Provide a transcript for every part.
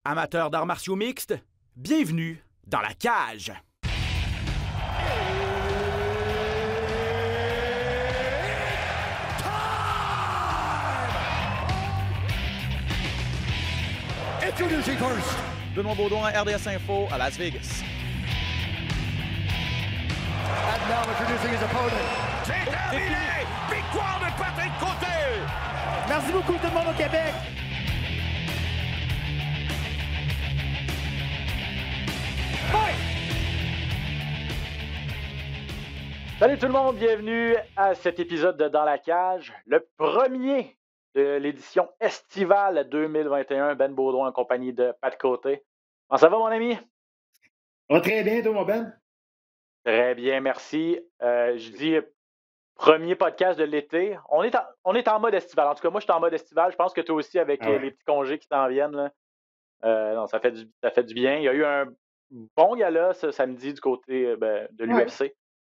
Amateurs d'arts martiaux mixtes, bienvenue dans la cage. Introducing first, Benoît Baudouin, RDS Info à Las Vegas. and now introducing his opponent. C'est terminé! Victoire de Patrick Côté! Merci beaucoup tout le monde au Québec. Salut tout le monde, bienvenue à cet épisode de Dans la cage, le premier de l'édition estivale 2021. Ben Baudouin en compagnie de Pat Côté. Comment ça va mon ami? Ça va très bien, toi, mon Ben? Très bien, merci. Je dis premier podcast de l'été. On est en mode estival. En tout cas, moi, je suis en mode estival. Je pense que toi aussi, avec les petits congés qui s'en viennent. Là. Non, ça fait du bien. Il y a eu un bon gala ce samedi du côté de l'UFC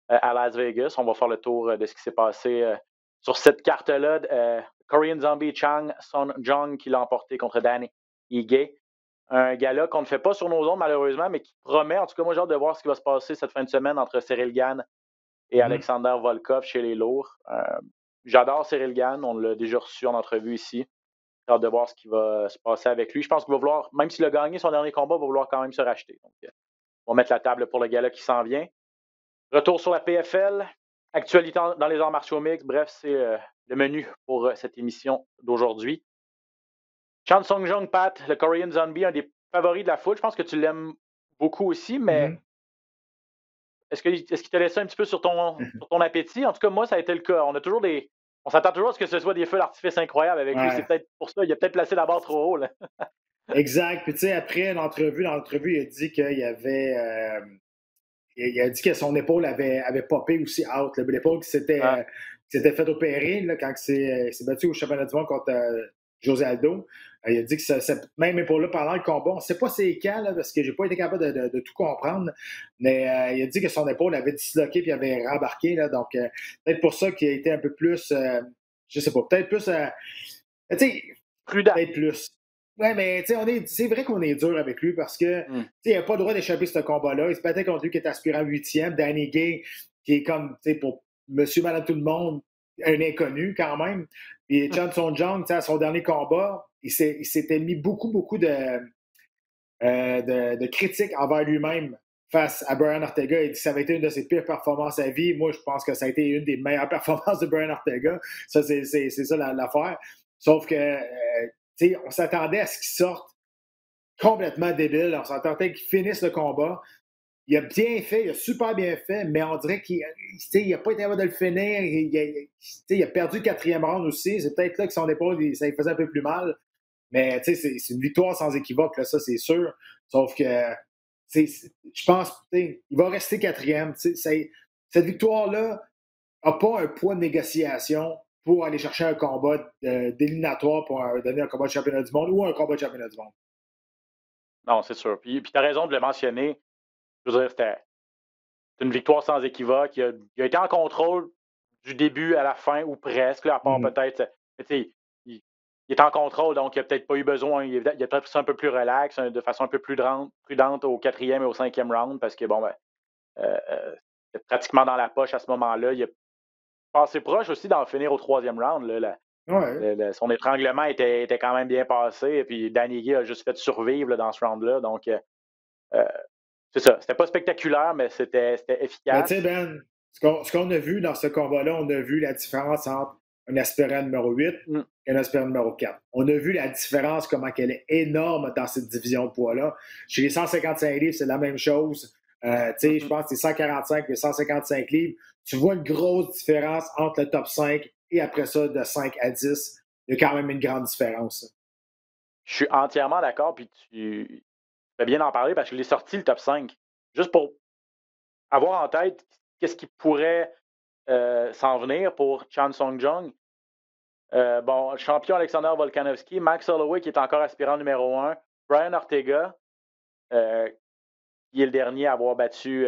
à Las Vegas. On va faire le tour de ce qui s'est passé sur cette carte-là. Korean Zombie Chang Son Jung qui l'a emporté contre Danny Ige. Un gala qu'on ne fait pas sur nos ondes, malheureusement, mais qui promet. En tout cas, moi, j'ai hâte de voir ce qui va se passer cette fin de semaine entre Cyril Gane et Alexander Volkov chez les lourds. J'adore Cyril Gane. On l'a déjà reçu en entrevue ici. J'ai hâte de voir ce qui va se passer avec lui. Je pense qu'il va vouloir, même s'il a gagné son dernier combat, il va vouloir quand même se racheter. Donc, on va mettre la table pour le gala qui s'en vient. Retour sur la PFL. Actualité dans les arts martiaux mixtes. Bref, c'est le menu pour cette émission d'aujourd'hui. Chan Sung Jung, Pat, le Korean Zombie, un des favoris de la foule. Je pense que tu l'aimes beaucoup aussi, mais est-ce qu'il t'a laissé un petit peu sur ton appétit? En tout cas, moi, ça a été le cas. On s'attend toujours à ce que ce soit des feux d'artifice incroyables avec lui. C'est peut-être pour ça. Il a peut-être placé la barre trop haut. Là. Exact. Puis tu sais, après l'entrevue, il a dit qu'il y avait... il a dit que son épaule avait popé aussi out. L'épaule qui s'était fait opérer là, quand il s'est battu au championnat du monde contre José Aldo. Il a dit que cette même épaule-là, pendant le combat, on ne sait pas c'est quand, là, parce que j'ai pas été capable de tout comprendre, mais il a dit que son épaule avait disloqué et avait rembarqué. Là, donc, peut-être pour ça qu'il a été un peu plus, je sais pas, peut-être plus, tu sais, Prudent. Peut-être plus. Ouais, mais c'est vrai qu'on est dur avec lui parce que il n'a pas le droit d'échapper ce combat-là. Il se battait contre lui qui est aspirant 8e. Danny Gay, qui est comme, pour monsieur, madame, tout le monde, un inconnu quand même. Et Chan Sung Jung, à son dernier combat, il s'était mis beaucoup de critiques envers lui-même face à Brian Ortega. Il dit que ça avait été une de ses pires performances à vie. Moi, je pense que ça a été une des meilleures performances de Brian Ortega. Ça, c'est ça l'affaire. Sauf que on s'attendait à ce qu'il sorte complètement débile. On s'attendait qu'il finisse le combat. Il a bien fait, il a super bien fait, mais on dirait qu'il n'a pas été capable de le finir. Il a perdu le 4e round aussi. C'est peut-être là que son épaule, ça lui faisait un peu plus mal. Mais c'est une victoire sans équivoque, là, ça c'est sûr. Sauf que je pense il va rester 4e. Cette victoire-là n'a pas un poids de négociation pour aller chercher un combat d'éliminatoire pour donner un combat de championnat du monde ou un combat de championnat du monde. Non, c'est sûr. Puis tu as raison de le mentionner. Je veux dire, c'était une victoire sans équivoque. Il a été en contrôle du début à la fin ou presque, là, à part peut-être. Mais tu sais, il est en contrôle, donc il n'a peut-être pas eu besoin. Il a peut-être fait ça un peu plus relax, de façon un peu plus prudente au 4e et au 5e round, parce que bon, c'est pratiquement dans la poche à ce moment-là. Il a passé proche aussi d'en finir au 3e round. Là, son étranglement était quand même bien passé. Et puis Danny Ige a juste fait survivre là, dans ce round-là. Donc, c'est ça. C'était pas spectaculaire, mais c'était efficace. Tu sais, Ben, ce qu'on a vu dans ce combat-là, on a vu la différence entre un aspirant numéro 8 et un aspirant numéro 4. On a vu la différence, comment elle est énorme dans cette division de poids-là. Chez les 155 livres, c'est la même chose. Je pense que c'est 145 et 155 livres. Tu vois une grosse différence entre le top 5 et après ça, de 5 à 10. Il y a quand même une grande différence. Je suis entièrement d'accord, puis tu fais bien en parler parce que je l'ai sorti le top 5. Juste pour avoir en tête qu'est-ce qui pourrait s'en venir pour Chan Sung Jung. Champion Alexander Volkanovski, Max Holloway qui est encore aspirant numéro 1, Brian Ortega, qui est le dernier à avoir battu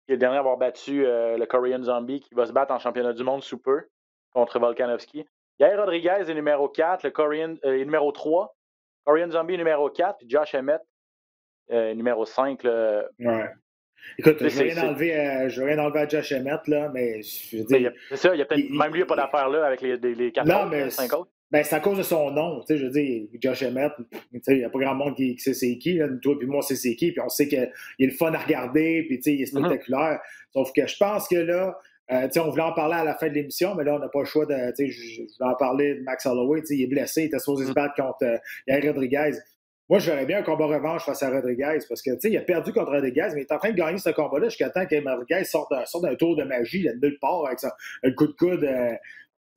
le Korean Zombie, qui va se battre en championnat du monde sous peu contre Volkanovski. Yair Rodriguez est numéro 4, le Korean est numéro 3, Korean Zombie numéro 4, puis Josh Emmett numéro 5. Là. Ouais. Écoute, je veux rien enlever à Josh Emmett, là, mais je veux dire... C'est ça, il y a peut-être même lui, il n'y a pas d'affaire là avec les 4 non, autres, mais 5 autres. Ben, c'est à cause de son nom. Tu sais, je veux dire, Josh Emmett, il n'y a pas grand monde qui sait c'est qui. Là. Toi et moi, on sait c'est qui. Puis on sait qu'il est le fun à regarder. Puis il est spectaculaire. Sauf que je pense que là, on voulait en parler à la fin de l'émission, mais là, on n'a pas le choix de. Je voulais en parler de Max Holloway. Il est blessé. Il était supposé se battre contre Yair Rodriguez. Moi, je verrais bien un combat revanche face à Rodriguez parce que il a perdu contre Rodriguez, mais il est en train de gagner ce combat-là jusqu'à temps que Rodriguez sorte d'un tour de magie de nulle part avec un coup de coude.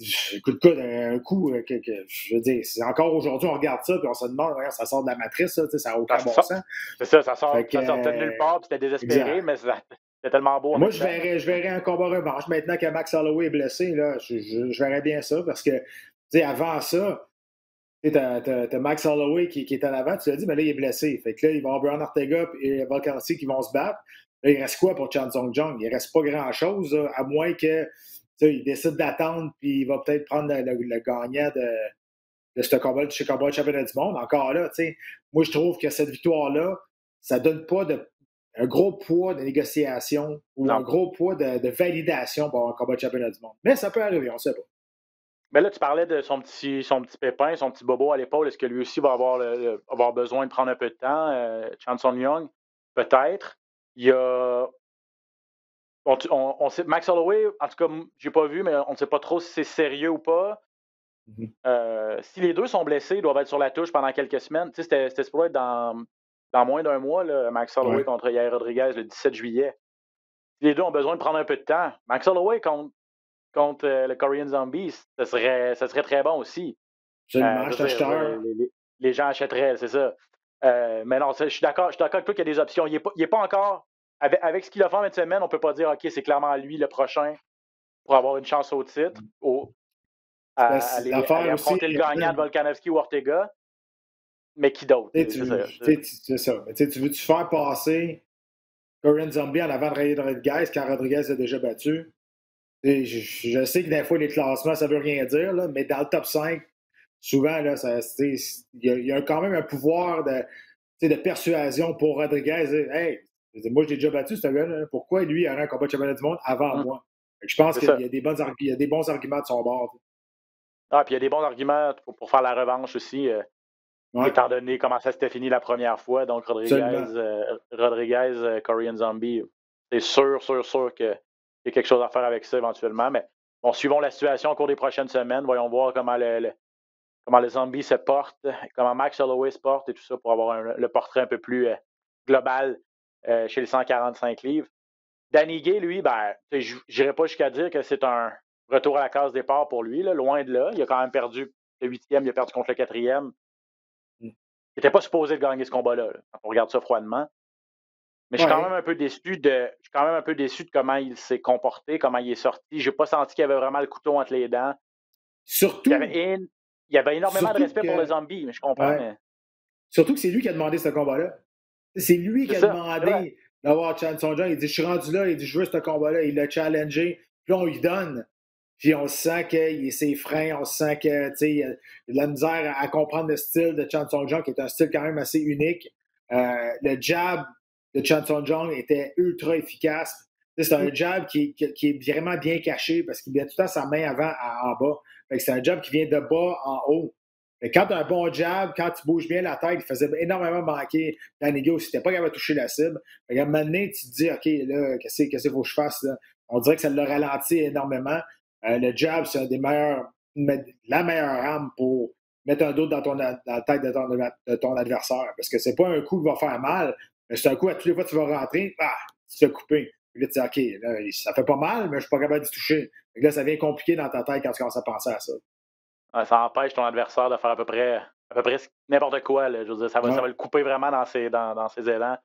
Un coup que je veux dire, encore aujourd'hui, on regarde ça et on se demande, ça sort de la matrice, ça n'a aucun bon sens. C'est ça, ça sortait de nulle part, puis c'était désespéré, mais c'était tellement beau. Moi, je verrais un combat revanche. Maintenant que Max Holloway est blessé, là, je verrais bien ça parce que, avant ça, t'as Max Holloway qui est en avant, tu l'as dit, mais là, il est blessé. Fait que là, il va y avoir Brian Ortega et Volkanovski qui vont se battre. Là, il reste quoi pour Chan Sung Jung? Il reste pas grand-chose, là, à moins que il décide d'attendre, puis il va peut-être prendre le gagnant de ce combat de championnat du monde. Encore là, moi, je trouve que cette victoire-là, ça donne pas un gros poids de négociation ou un gros poids de validation pour un combat de championnat du monde. Mais ça peut arriver, on ne sait pas. Mais là, tu parlais de son petit pépin, son petit bobo à l'épaule. Est-ce que lui aussi va avoir besoin de prendre un peu de temps? Chan Sung Jung, peut-être. Il y a... On sait, Max Holloway, en tout cas, j'ai pas vu, mais on ne sait pas trop si c'est sérieux ou pas. Si les deux sont blessés, ils doivent être sur la touche pendant quelques semaines. C'était supposé être dans moins d'un mois, là, Max Holloway contre Yair Rodriguez le 17 juillet. Si les deux ont besoin de prendre un peu de temps, Max Holloway contre le Korean Zombie, ça serait très bon aussi. Les gens achèteraient, c'est ça. Mais non, je suis d'accord avec toi qu'il y a des options. Il n'est pas encore... Avec ce qu'il a fait en 20 semaines, on ne peut pas dire, OK, c'est clairement lui le prochain pour avoir une chance au titre, aller affronter le gagnant de Volkanovski ou Ortega. Mais qui d'autre? C'est ça. Tu veux-tu faire passer Korean Zombie en avant de Rodriguez quand Rodriguez a déjà battu? Je sais que des fois, les classements, ça ne veut rien dire, là, mais dans le top 5, souvent, il y a quand même un pouvoir de persuasion pour Rodriguez. Hey, moi, je l'ai déjà battu, ce gars-là. Pourquoi lui aurait un combat de championnat du monde avant moi? Je pense qu'il y a des bons arguments de son bord. Ah, puis il y a des bons arguments pour faire la revanche aussi, étant donné comment ça s'était fini la première fois. Donc, Rodriguez, Korean Zombie, c'est sûr qu'il y a quelque chose à faire avec ça éventuellement. Mais bon, suivons la situation au cours des prochaines semaines. Voyons voir comment le Zombie se porte, comment Max Holloway se porte et tout ça pour avoir le portrait un peu plus global chez les 145 livres. Danny Gay, lui, je n'irai pas jusqu'à dire que c'est un retour à la case départ pour lui, là, loin de là. Il a quand même perdu le 8e, il a perdu contre le 4e. Il n'était pas supposé de gagner ce combat-là, quand on regarde ça froidement. Mais je suis quand même un peu déçu de comment il s'est comporté, comment il est sorti. Je n'ai pas senti qu'il y avait vraiment le couteau entre les dents. Surtout. Il y avait énormément de respect pour le Zombie, mais je comprends. Ouais. Mais... Surtout que c'est lui qui a demandé ce combat-là. C'est lui qui a demandé d'avoir Chan Sung Jung. Il dit, je suis rendu là, il dit, je veux ce combat-là. Il l'a challengé, puis on lui donne. Puis on sent qu'il est ses freins, on sent qu'il a de la misère à comprendre le style de Chan Sung Jung, qui est un style quand même assez unique. Le jab de Chan Sung Jung était ultra efficace. C'est un jab qui est vraiment bien caché parce qu'il met tout le temps sa main avant en bas. C'est un jab qui vient de bas en haut. Mais quand tu as un bon jab, quand tu bouges bien la tête, il faisait énormément manquer Danny Gay aussi. Tu n'étais pas capable de toucher la cible. À un moment donné, tu te dis, OK, là, qu'est-ce qu'il faut que je fasse? Là? On dirait que ça l'a ralenti énormément. Le jab, c'est la meilleure arme pour mettre un doute dans la tête de ton adversaire. Parce que c'est pas un coup qui va faire mal, mais c'est un coup à toutes les fois que tu vas rentrer, tu te fais couper. Puis là, tu dis, OK, là, ça fait pas mal, mais je suis pas capable de toucher. Donc là, ça devient compliqué dans ta tête quand tu commences à penser à ça. Ça empêche ton adversaire de faire à peu près n'importe quoi. Là. Je veux dire, ça va le couper vraiment dans ses élans.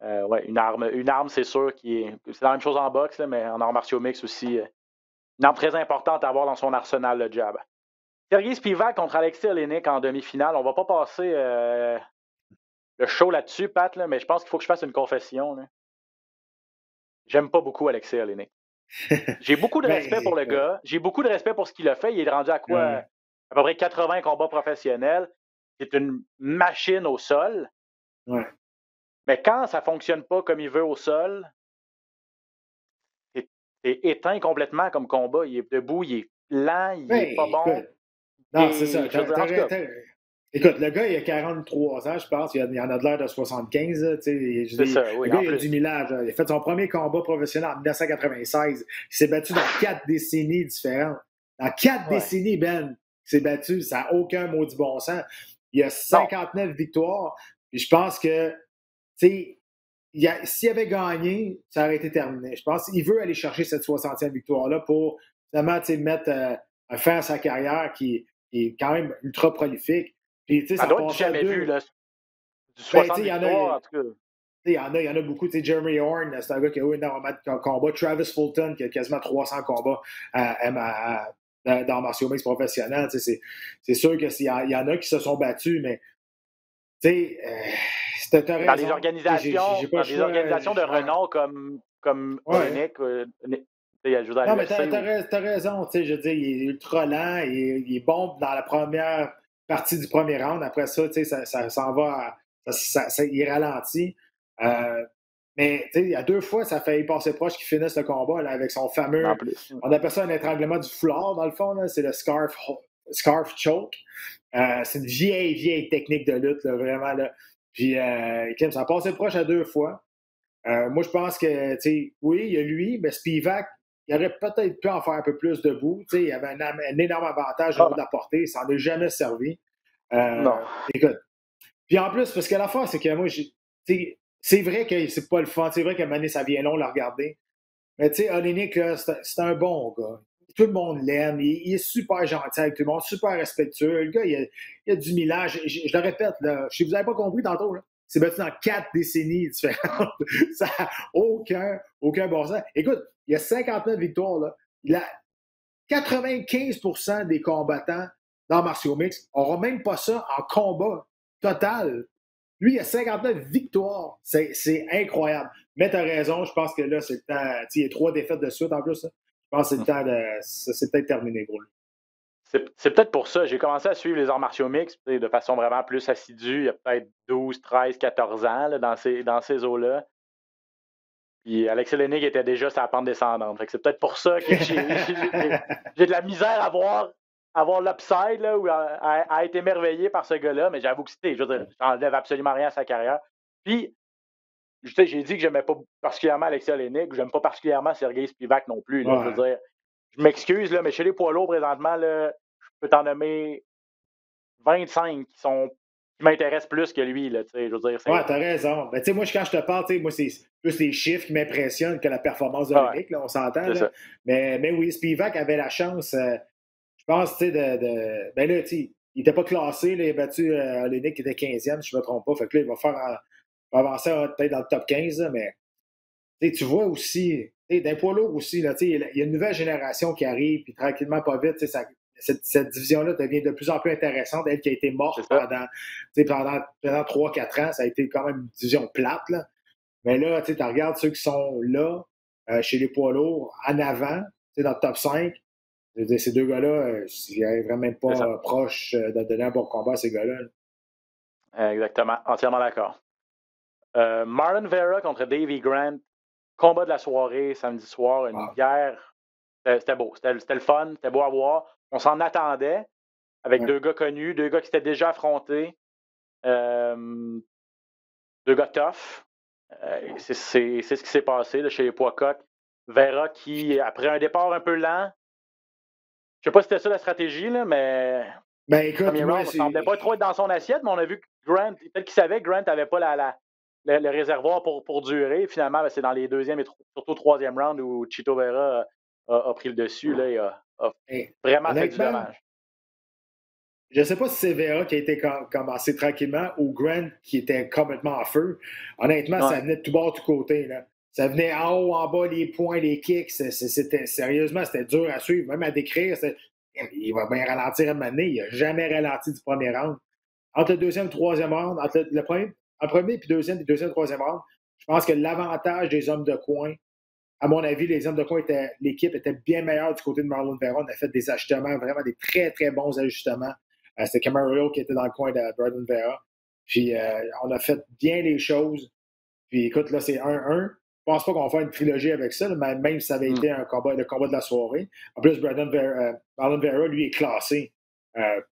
Une arme, c'est sûr, c'est la même chose en boxe, là, mais en arts martiaux mix aussi. Une arme très importante à avoir dans son arsenal, le jab. Sergey Spivak contre Alexei Oleinik en demi-finale. On va pas passer le show là-dessus, Pat, là, mais je pense qu'il faut que je fasse une confession. Là. J'aime pas beaucoup Alexei Oleinik. J'ai beaucoup de respect pour le gars. J'ai beaucoup de respect pour ce qu'il a fait. Il est rendu à quoi? À peu près 80 combats professionnels. c'est une machine au sol. Ouais. Mais quand ça ne fonctionne pas comme il veut au sol, c'est éteint complètement comme combat. Il est debout, il est lent, il n'est pas bon. Non, c'est ça. Écoute, le gars, il a 43 ans, je pense. Il en a de l'air de 75. C'est ça, oui. Le gars, il a du millage. Il a fait son premier combat professionnel en 1996. Il s'est battu dans 4 décennies différentes. Dans 4 décennies, Ben, il s'est battu. Ça n'a aucun maudit bon sens. Il a 59 victoires. Puis je pense que, s'il avait gagné, ça aurait été terminé. Je pense qu'il veut aller chercher cette 60e victoire-là pour finalement mettre un fin à sa carrière qui est quand même ultra prolifique. Puis, ça doit être jamais vu, là. Du 60 victoires, en tout cas. Il y en a beaucoup. Jeremy Horn, c'est un gars qui a eu énormément de combats. Travis Fulton, qui a quasiment 300 combats dans martiaux mixtes professionnels. C'est sûr qu'il y en a qui se sont battus, mais dans les organisations de renom comme Oleinik, non, mais t'as raison. Je veux dire, il est ultra lent, il est bon dans la première partie du premier round. Après ça, ça s'en va, il ralentit. Mais il y a 2 fois, ça a failli passer proche qu'il finisse le combat là, avec son fameux. On appelle ça un étranglement du foulard, dans le fond. Là, c'est le scarf choke. C'est une vieille technique de lutte, là, vraiment. Là. Puis, ça a passé proche à 2 fois. Moi, je pense que, oui, il y a lui, mais Spivak, il aurait peut-être pu en faire un peu plus debout. Il avait un énorme avantage au niveau de la portée. Ça n'en est jamais servi. Non. Écoute. Puis en plus, parce que l'affaire, c'est que moi, c'est vrai que c'est pas le fun. C'est vrai qu'à un moment donné, ça vient long de le regarder. Mais tu sais, Oleinik, c'est un bon gars. Tout le monde l'aime. Il est super gentil avec tout le monde, super respectueux. Le gars, il a du millage. Je le répète, là, si vous n'avez pas compris tantôt, là, c'est battu dans 4 décennies différentes. Ça n'a aucun bon sens. Écoute, il y a 59 victoires. Là. Il a 95% des combattants dans martiaux mixtes n'auront même pas ça en combat total. Lui, il a 59 victoires. C'est incroyable. Mais tu as raison, je pense que là, c'est le temps. Il y a 3 défaites de suite en plus. Là. Je pense que c'est le temps de. C'est peut-être terminé, gros. C'est peut-être pour ça. J'ai commencé à suivre les arts martiaux mixtes de façon vraiment plus assidue. Il y a peut-être 12, 13, 14 ans là, dans ces eaux-là. Puis Alex Oleinik était déjà sur la pente descendante. Fait que c'est peut-être pour ça que j'ai de la misère à voir l'upside là, ou à être émerveillé par ce gars-là. Mais j'avoue que j'enlève absolument rien à sa carrière. Puis, j'ai dit que j'aimais pas particulièrement Alexis Oleinik. J'aime pas particulièrement Sergei Spivak non plus. Là, je veux dire, je m'excuse, là, mais chez les poids lourds, présentement, là, je peux t'en nommer 25 qui m'intéressent plus que lui. Là, je veux dire, t'as raison. Ben, moi, quand je te parle, moi, c'est plus les chiffres qui m'impressionnent que la performance d'Oleinik. On s'entend. Là. Mais oui, Spivak avait la chance, je pense, ben là, il n'était pas classé. Là, il a battu Oleinik qui était 15e, si je ne me trompe pas. Fait que là, il va avancer peut-être dans le top 15. Là, mais tu vois aussi, d'un poids lourd aussi, là, il y a une nouvelle génération qui arrive, puis tranquillement, pas vite, cette division-là devient de plus en plus intéressante. Elle qui a été morte pendant 3-4 ans, ça a été quand même une division plate. Là. Mais là, tu regardes ceux qui sont là, chez les poids lourds, en avant, dans le top 5. Je veux dire, ces 2 gars-là, ils n'arrivent vraiment pas proches de donner un bon combat à ces gars-là. Exactement, entièrement d'accord. Marlon Vera contre Davey Grant, combat de la soirée, samedi soir, une guerre. C'était beau, c'était le fun, c'était beau à voir. On s'en attendait avec 2 gars connus, 2 gars qui s'étaient déjà affrontés, 2 gars tough. C'est ce qui s'est passé là, chez les poids coqs. Vera qui, après un départ un peu lent, je sais pas si c'était ça la stratégie, là, mais écoute, premier round, il semblait pas trop être dans son assiette, mais on a vu que Grant, peut-être qu'il savait que Grant n'avait pas le réservoir pour durer. Finalement, c'est dans les 2e et surtout 3e round où Chito Vera a pris le dessus. Là, il a vraiment fait du dommage. Je ne sais pas si c'est Vera qui a été commencé tranquillement ou Grant qui était complètement en feu. Honnêtement, ça venait de tout bord, de tout côté. Là. Ça venait en haut, en bas, les points, les kicks. Sérieusement, c'était dur à suivre, même à décrire. Il va bien ralentir à un moment donné. Il n'a jamais ralenti du premier round. Entre le 2e et le 3e round, entre le premier puis 2e, puis 2e et 3e round, je pense que l'avantage des hommes de coin, à mon avis, les hommes de coin, l'équipe était bien meilleure du côté de Marlon Vera. On a fait des ajustements, vraiment des très, très bons ajustements. C'était Camarillo qui était dans le coin de Brandon Vera. Puis on a fait bien les choses. Puis écoute, là, c'est 1-1. Je pense pas qu'on va faire une trilogie avec ça, mais même si ça avait été le combat de la soirée. En plus, Marlon Vera, lui, est classé.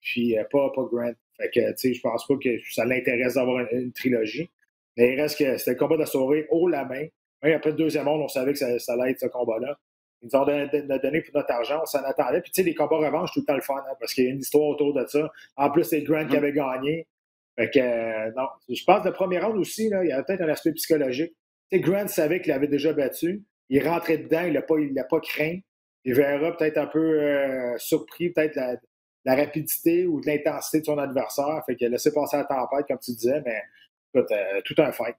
Puis pas Grant. Fait que, tu sais, je pense pas que ça l'intéresse d'avoir une trilogie. Mais il reste que c'était le combat de la soirée haut la main. Même après le deuxième round, on savait que ça allait être ce combat-là. Ils nous ont donné pour notre argent, on s'en attendait. Puis, tu sais, les combats revanche, tout le temps le fun, hein, parce qu'il y a une histoire autour de ça. En plus, c'est Grant qui avait gagné. Fait que, non. Je pense que le premier round aussi, là, il y avait peut-être un aspect psychologique. Tu sais, Grant savait qu'il l'avait déjà battu. Il rentrait dedans, il l'a pas craint. Il verra peut-être un peu surpris, peut-être la rapidité ou de l'intensité de son adversaire. Fait qu'il a laissé passer la tempête, comme tu disais, mais écoute, tout un fight.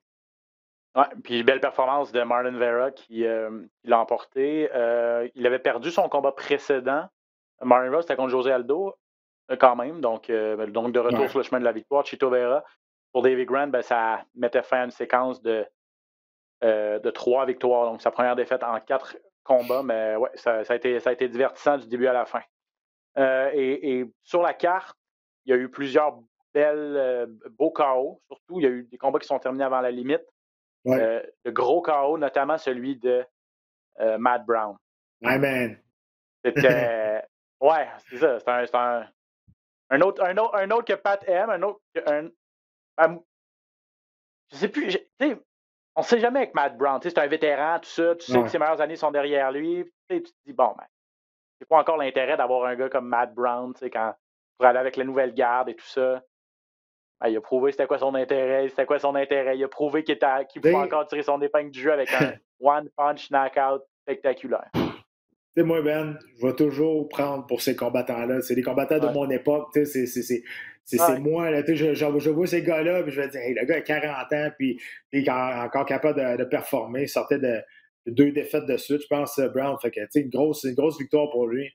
Ouais, puis belle performance de Marlon Vera qui l'a emporté. Il avait perdu son combat précédent. Marlon Vera, c'était contre José Aldo, quand même. Donc de retour sur le chemin de la victoire. Chito Vera. Pour David Grant, ben, ça mettait fin à une séquence de 3 victoires. Donc, sa première défaite en 4 combats. Mais ouais, ça a été divertissant du début à la fin. Et sur la carte, il y a eu plusieurs beaux KO. Surtout, il y a eu des combats qui sont terminés avant la limite. Ouais. Le gros KO, notamment celui de Matt Brown. Ouais, man. C'était. Ouais, c'est ça. C'est un autre que Pat aime, je sais plus. On ne sait jamais avec Matt Brown. C'est un vétéran, tout ça. Tu sais que ses meilleures années sont derrière lui. Tu te dis, bon, ben, c'est pas encore l'intérêt d'avoir un gars comme Matt Brown, pour aller avec la nouvelle garde et tout ça. Ben, il a prouvé c'était quoi son intérêt. Il a prouvé qu'il pouvait encore tirer son épingle du jeu avec un one-punch knockout spectaculaire. Tu sais, moi, Ben, je vais toujours prendre pour ces combattants-là. C'est des combattants de mon époque. C'est moi. Là, je vois ces gars-là, puis je vais dire, hey, le gars a 40 ans, puis il est encore capable de performer. Il sortait de 2 défaites de suite, je pense, Brown. Fait que, une grosse victoire pour lui.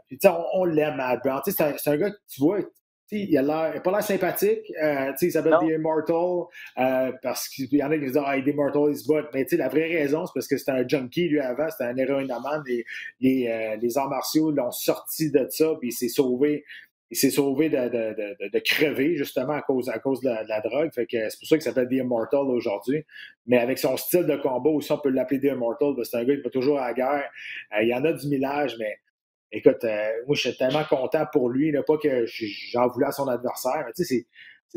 Puis, on l'aime, Matt Brown. C'est un gars que tu vois. Il n'a pas l'air sympathique. Il s'appelle The Immortal parce qu'il y en a qui disent The Immortal is but. Mais la vraie raison, c'est parce que c'était un junkie, lui, avant. C'était un héroïnomane. Les arts martiaux l'ont sorti de ça, puis il s'est sauvé. Il s'est sauvé de crever, justement, à cause de la drogue. Fait que c'est pour ça qu'il s'appelle The Immortal aujourd'hui. Mais avec son style de combat aussi, on peut l'appeler The Immortal. C'est un gars qui va toujours à la guerre. Il y en a du millage, mais écoute, moi, je suis tellement content pour lui. Là, pas que j'en voulais à son adversaire. Mais c'est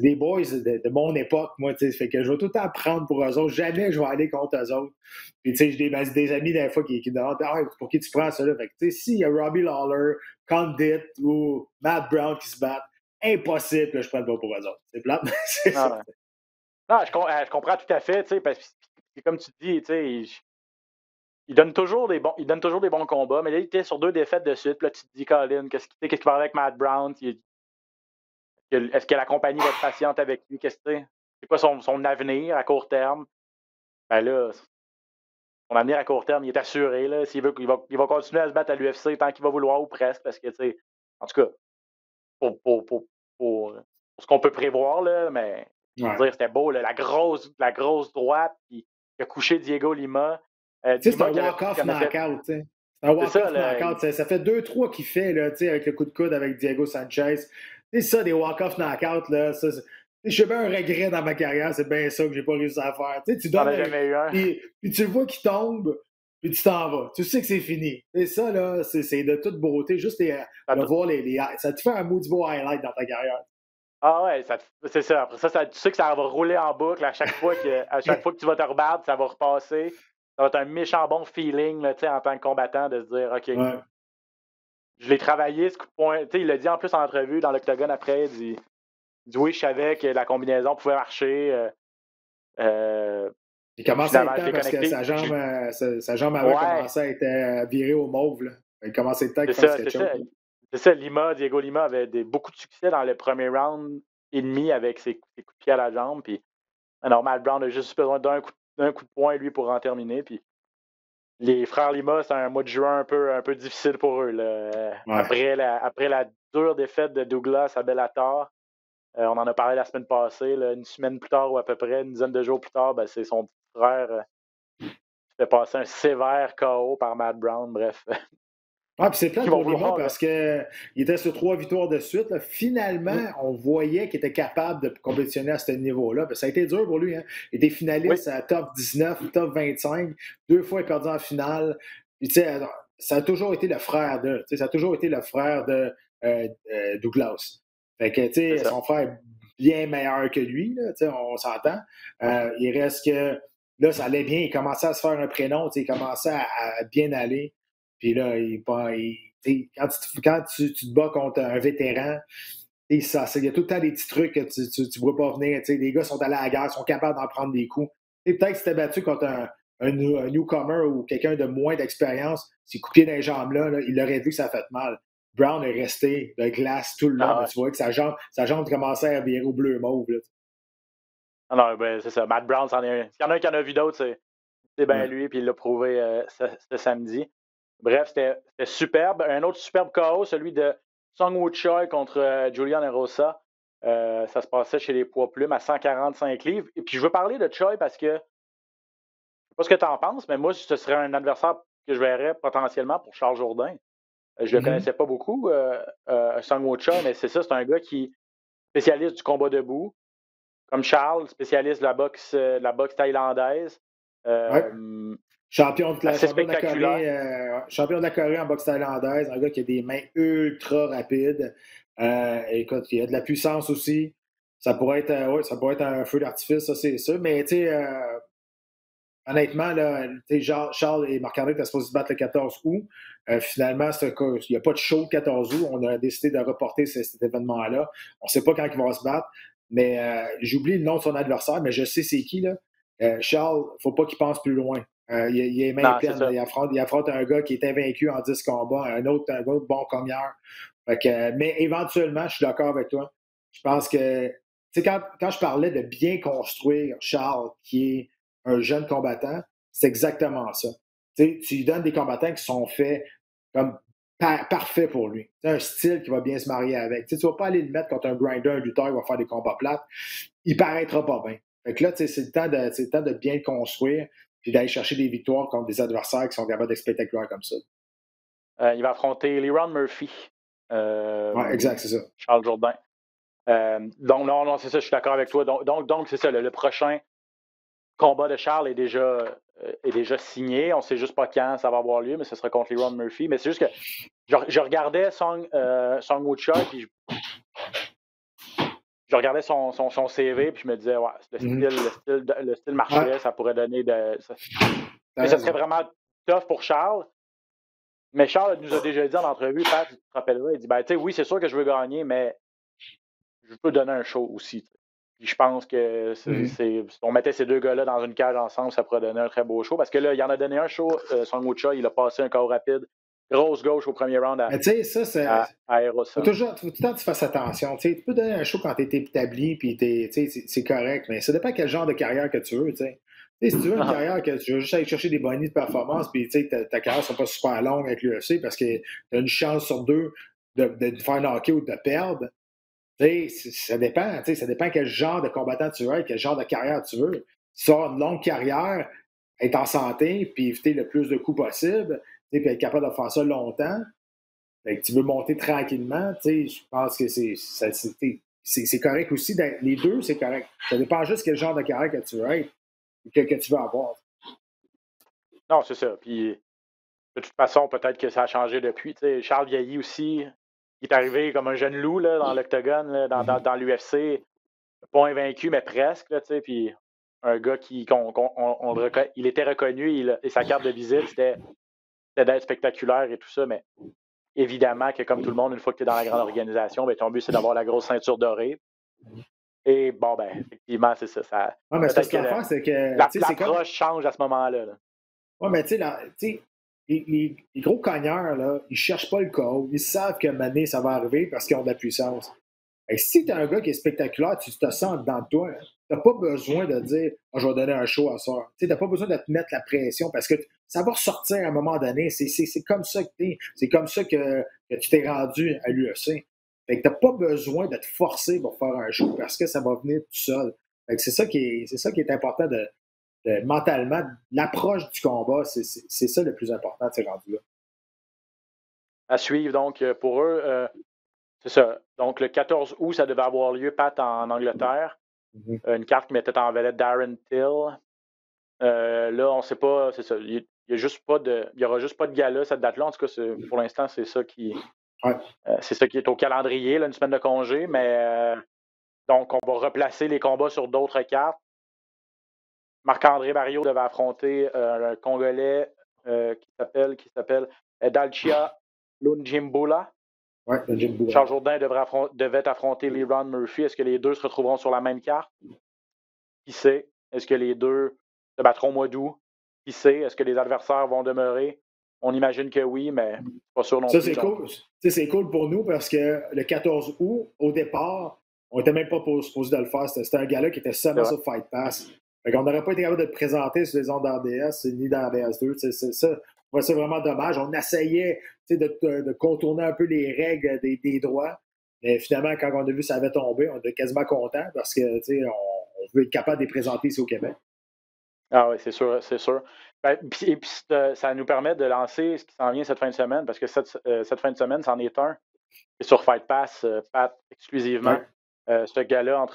des boys de mon époque, moi. Fait que je vais tout le temps prendre pour eux autres. Jamais je vais aller contre eux autres. Puis, j'ai des amis, des fois, qui demandent pour qui tu prends ça là? Fait que, s'il y a Robbie Lawler, Condit ou Matt Brown qui se battent, impossible que je prenne pas pour eux autres. C'est plate. C'est ça. Non, je comprends tout à fait. Parce que, comme tu dis, il donne toujours des bons combats, mais là, il était sur 2 défaites de suite. Puis là, tu te dis, Colin, qu'est-ce qui va avec Matt Brown? Est-ce que la compagnie va être patiente avec lui? C'est quoi son avenir à court terme? Ben là, son avenir à court terme, il est assuré. Là, s'il veut, il va continuer à se battre à l'UFC tant qu'il va vouloir ou presque. Parce que, en tout cas, pour ce qu'on peut prévoir, là, mais je veux dire, c'était beau, là, la grosse droite qui a couché Diego Lima. C'est un walk-off knockout. C'est un walk-off knockout. Ça fait 2-3 qu'il fait là, avec le coup de coude avec Diego Sanchez. C'est ça, des walk-off knockouts. J'ai bien un regret dans ma carrière, c'est bien ça que j'ai pas réussi à faire. Tu donnes puis tu le vois qu'il tombe, puis tu t'en vas. Tu sais que c'est fini. Et ça, là, c'est de toute beauté. Juste de voir ça te fait un maudit beau highlight dans ta carrière. Ah ouais, c'est ça. Après ça, tu sais que ça va rouler en boucle à chaque fois que tu vas te rebattre, ça va repasser. Ça va être un méchant bon feeling là, en tant que combattant de se dire OK, je l'ai travaillé, ce coup de poing. Il l'a dit en plus en entrevue dans l'octogone après, il dit oui, je savais que la combinaison pouvait marcher. Il commençait à être temps parce que sa jambe avait commencé à être virée au mauve. Là. Il commençait à être temps qu'il fasse quelque chose. C'est ça, Diego Lima avait beaucoup de succès dans le premier round et demi avec ses coups de pied à la jambe. Puis, Matt Brown a juste besoin d'un coup de poing, lui, pour en terminer. Puis, les frères Lima, c'est un mois de juin un peu difficile pour eux. Là. Ouais. Après la dure défaite de Douglas à Bellator, on en a parlé la semaine passée, là, une semaine plus tard ou à peu près, une dizaine de jours plus tard, c'est son petit frère qui fait passer un sévère KO par Matt Brown. Bref, Ah, puis c'est plate pour Lima parce qu'il était sur 3 victoires de suite. Là. Finalement, on voyait qu'il était capable de compétitionner à ce niveau-là. Ça a été dur pour lui. Hein. Il était finaliste à top 19, top 25. 2 fois, il a perdu en finale. Puis, ça a toujours été le frère de. Ça a toujours été le frère de Douglas. Fait que, son frère est bien meilleur que lui, là, on s'entend. Il reste que là, ça allait bien. Il commençait à se faire un prénom. Il commençait à bien aller. Puis là, quand tu te bats contre un vétéran, il y a tout le temps des petits trucs que tu ne vois pas venir. Les gars sont allés à la guerre, sont capables d'en prendre des coups. Et peut-être que si tu battu contre un newcomer ou quelqu'un de moins d'expérience, ces coups de pied dans les jambes-là, il aurait vu que ça a fait mal. Brown est resté de glace tout le long. Tu vois que sa jambe commençait à virer au bleu-mauve. Non, ben, c'est ça. Matt Brown, s'il y en a un qui en a vu d'autres, c'est bien lui, puis il l'a prouvé ce samedi. Bref, c'était superbe. Un autre superbe KO, celui de Sung-Woo Choi contre Julian Erosa. Ça se passait chez les poids plumes à 145 livres. Et puis, je veux parler de Choi parce que, je ne sais pas ce que tu en penses, mais moi, ce serait un adversaire que je verrais potentiellement pour Charles Jourdain. Je ne le connaissais pas beaucoup, Sung-Woo Choi, mais c'est ça, c'est un gars qui est spécialiste du combat debout. Comme Charles, spécialiste de la boxe thaïlandaise. Champion de la Corée en boxe thaïlandaise, un gars qui a des mains ultra rapides. Écoute, il a de la puissance aussi. Ça pourrait être un feu d'artifice, ça c'est sûr. Mais honnêtement, là, Charles et Marc-André étaient supposés se battre le 14 août. Finalement, il n'y a pas de show le 14 août. On a décidé de reporter cet événement-là. On ne sait pas quand ils vont se battre. Mais j'oublie le nom de son adversaire, mais je sais c'est qui. Là. Charles, il ne faut pas qu'il pense plus loin. Il est main pleine. Il affronte un gars qui est invaincu en 10 combats, un autre bon commière. Mais éventuellement, je suis d'accord avec toi. Je pense que quand je parlais de bien construire Charles, qui est un jeune combattant, c'est exactement ça. Tu lui donnes des combattants qui sont faits comme parfait pour lui. C'est un style qui va bien se marier avec. Tu ne vas pas aller le mettre contre un grinder, un lutteur qui va faire des combats plates. Il paraîtra pas bien. Fait que là, c'est le temps de bien le construire et d'aller chercher des victoires contre des adversaires qui sont capables d'être spectaculaires comme ça. Il va affronter Leron Murphy. Exact, c'est ça. Charles Jourdain. Donc, non, c'est ça, je suis d'accord avec toi. Donc c'est ça, le prochain combat de Charles est déjà signé. On ne sait juste pas quand ça va avoir lieu, mais ce sera contre Leron Murphy. Mais c'est juste que je regardais Sung-Woo Choi, puis je regardais son CV, puis je me disais, ouais, le style marchait, ça pourrait donner mais ça serait vraiment tough pour Charles. Mais Charles nous a déjà dit en entrevue, Pat, tu te rappelleras, il dit, ben, tu sais, oui, c'est sûr que je veux gagner, mais je peux donner un show aussi. Puis je pense que si on mettait ces deux gars-là dans une cage ensemble, ça pourrait donner un très beau show. Parce que là, il en a donné un show, Sung-Woo Choi, il a passé un KO rapide. Grosse gauche au premier round à Erosa. Faut tout le temps que tu fasses attention. Tu peux donner un show quand tu es établi, puis c'est correct, mais ça dépend quel genre de carrière que tu veux. Si tu veux une carrière que tu veux juste aller chercher des bonnies de performance, puis ta carrière ne sera pas super longue avec l'UFC parce que tu as une chance sur deux de faire knocker ou de perdre. Ça dépend. Ça dépend quel genre de combattant tu veux, quel genre de carrière tu veux. Si tu as une longue carrière, être en santé, puis éviter le plus de coups possible, puis être capable de faire ça longtemps, que tu veux monter tranquillement, je pense que c'est correct aussi. Les deux, c'est correct. Ça dépend juste quel genre de carrière que tu veux être, que tu veux avoir. Non, c'est ça. Puis, de toute façon, peut-être que ça a changé depuis. Charles vieillit aussi. Il est arrivé comme un jeune loup là, dans l'octogone, là, dans l'UFC. Pas invaincu, mais presque. Là, puis un gars il était reconnu et sa carte de visite, c'était d'être spectaculaire et tout ça. Mais évidemment que, comme tout le monde, une fois que tu es dans la grande organisation, ben, ton but, c'est d'avoir la grosse ceinture dorée. Et bon, ben, effectivement, c'est ça. Mais c'est que l'approche change à ce moment-là. Là. Oui, mais tu sais, les gros cogneurs, là, ils cherchent pas le KO. Ils savent qu'à un moment donné, ça va arriver parce qu'ils ont de la puissance. Et si tu as un gars qui est spectaculaire, tu te sens dans toi. Tu n'as pas besoin de dire je vais donner un show à soir. Tu n'as pas besoin de te mettre la pression parce que ça va ressortir à un moment donné. C'est comme ça que tu es. C'est comme ça que tu t'es rendu à l'UFC. Fait que tu n'as pas besoin de te forcer pour faire un show parce que ça va venir tout seul. Fait que c'est ça qui est important de mentalement. L'approche du combat, c'est ça le plus important de ces rendus-là. à suivre. Donc, pour eux, c'est ça. Donc, le 14 août, ça devait avoir lieu, Pat, en Angleterre. Une carte qui mettait en vedette Darren Till. Là, on ne sait pas, c'est ça. Il n'y aura juste pas de gala cette date-là. En tout cas, pour l'instant, c'est ça qui est au calendrier, là, une semaine de congé. Mais donc, on va replacer les combats sur d'autres cartes. Marc-André Barriault devait affronter un Congolais qui s'appelle Dalcia Lungimbula. Ouais, Lungimbula. Charles Jourdain devait affronter Leron Murphy. Est-ce que les deux se retrouveront sur la même carte? Qui sait? Est-ce que les deux se battront au mois d'août? Qui sait? Est-ce que les adversaires vont demeurer? On imagine que oui, mais pas sûr non plus. Ça, c'est cool. C'est cool pour nous parce que le 14 août, au départ, on n'était même pas supposé de le faire. C'était un gars-là qui était seulement sur Fight Pass. On n'aurait pas été capable de le présenter sur les ondes d'RDS ni dans RDS2. C'est ça. Je trouvais ça vraiment dommage. On essayait de contourner un peu les règles des droits. Mais finalement, quand on a vu que ça avait tombé, on était quasiment content parce que on veut être capable de les présenter ici au Québec. Ah oui, c'est sûr, c'est sûr. Et puis ça nous permet de lancer ce qui s'en vient cette fin de semaine, parce que cette fin de semaine, c'en est un. C'est sur Fight Pass, Pat, exclusivement. Ce gars-là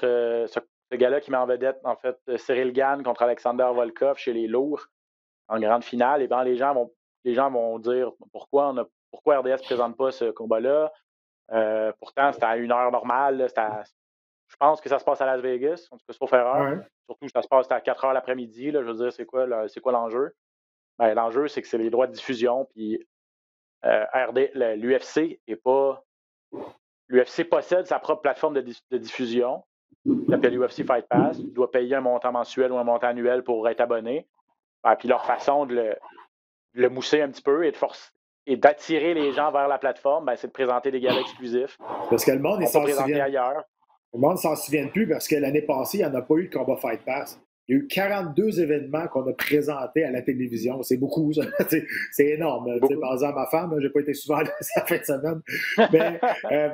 qui met en vedette, en fait, Cyril Gane contre Alexander Volkov chez les lourds en grande finale. Et bien, les gens vont dire pourquoi RDS ne présente pas ce combat-là. Pourtant, c'était à 1 heure normale. Je pense que ça se passe à Las Vegas, en tout cas, sauf erreur. Ouais. Surtout, ça se passe à 4 heures l'après-midi. Là, je veux dire, c'est quoi l'enjeu? Ben, l'enjeu, c'est que c'est les droits de diffusion. Puis l'UFC est pas. L'UFC possède sa propre plateforme de diffusion, qui s'appelle UFC Fight Pass. Il doit payer un montant mensuel ou un montant annuel pour être abonné. Puis leur façon de le mousser un petit peu et d'attirer les gens vers la plateforme, ben, c'est de présenter des galas exclusifs. Parce que le monde, il s'en souvient. Ailleurs. Le monde ne s'en souvient plus parce que l'année passée, il n'y en a pas eu de combat Fight Pass. Il y a eu 42 événements qu'on a présentés à la télévision. C'est beaucoup, ça. C'est énorme. Par exemple, ma femme, je n'ai pas été souvent là cette fin de semaine.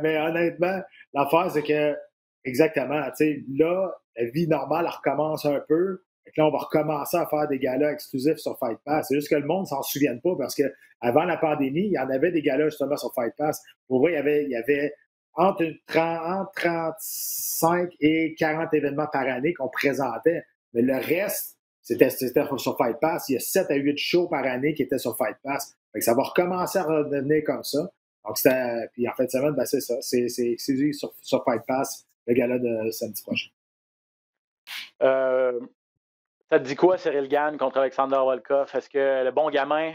Mais honnêtement, l'affaire, c'est que, exactement, là, la vie normale, elle recommence un peu. Et là, on va recommencer à faire des galas exclusifs sur Fight Pass. C'est juste que le monde ne s'en souvient pas parce qu'avant la pandémie, il y en avait des galas justement sur Fight Pass. Pour vrai, il y avait entre 35 et 40 événements par année qu'on présentait. Mais le reste, c'était sur Fight Pass. Il y a 7 à 8 shows par année qui étaient sur Fight Pass. Fait que ça va recommencer à redevenir comme ça. Donc, puis en fin de semaine, ben, c'est ça. C'est exclusif sur Fight Pass, le gala de samedi prochain. Ça te dit quoi, Cyril Gane contre Alexander Volkov? Est-ce que le bon gamin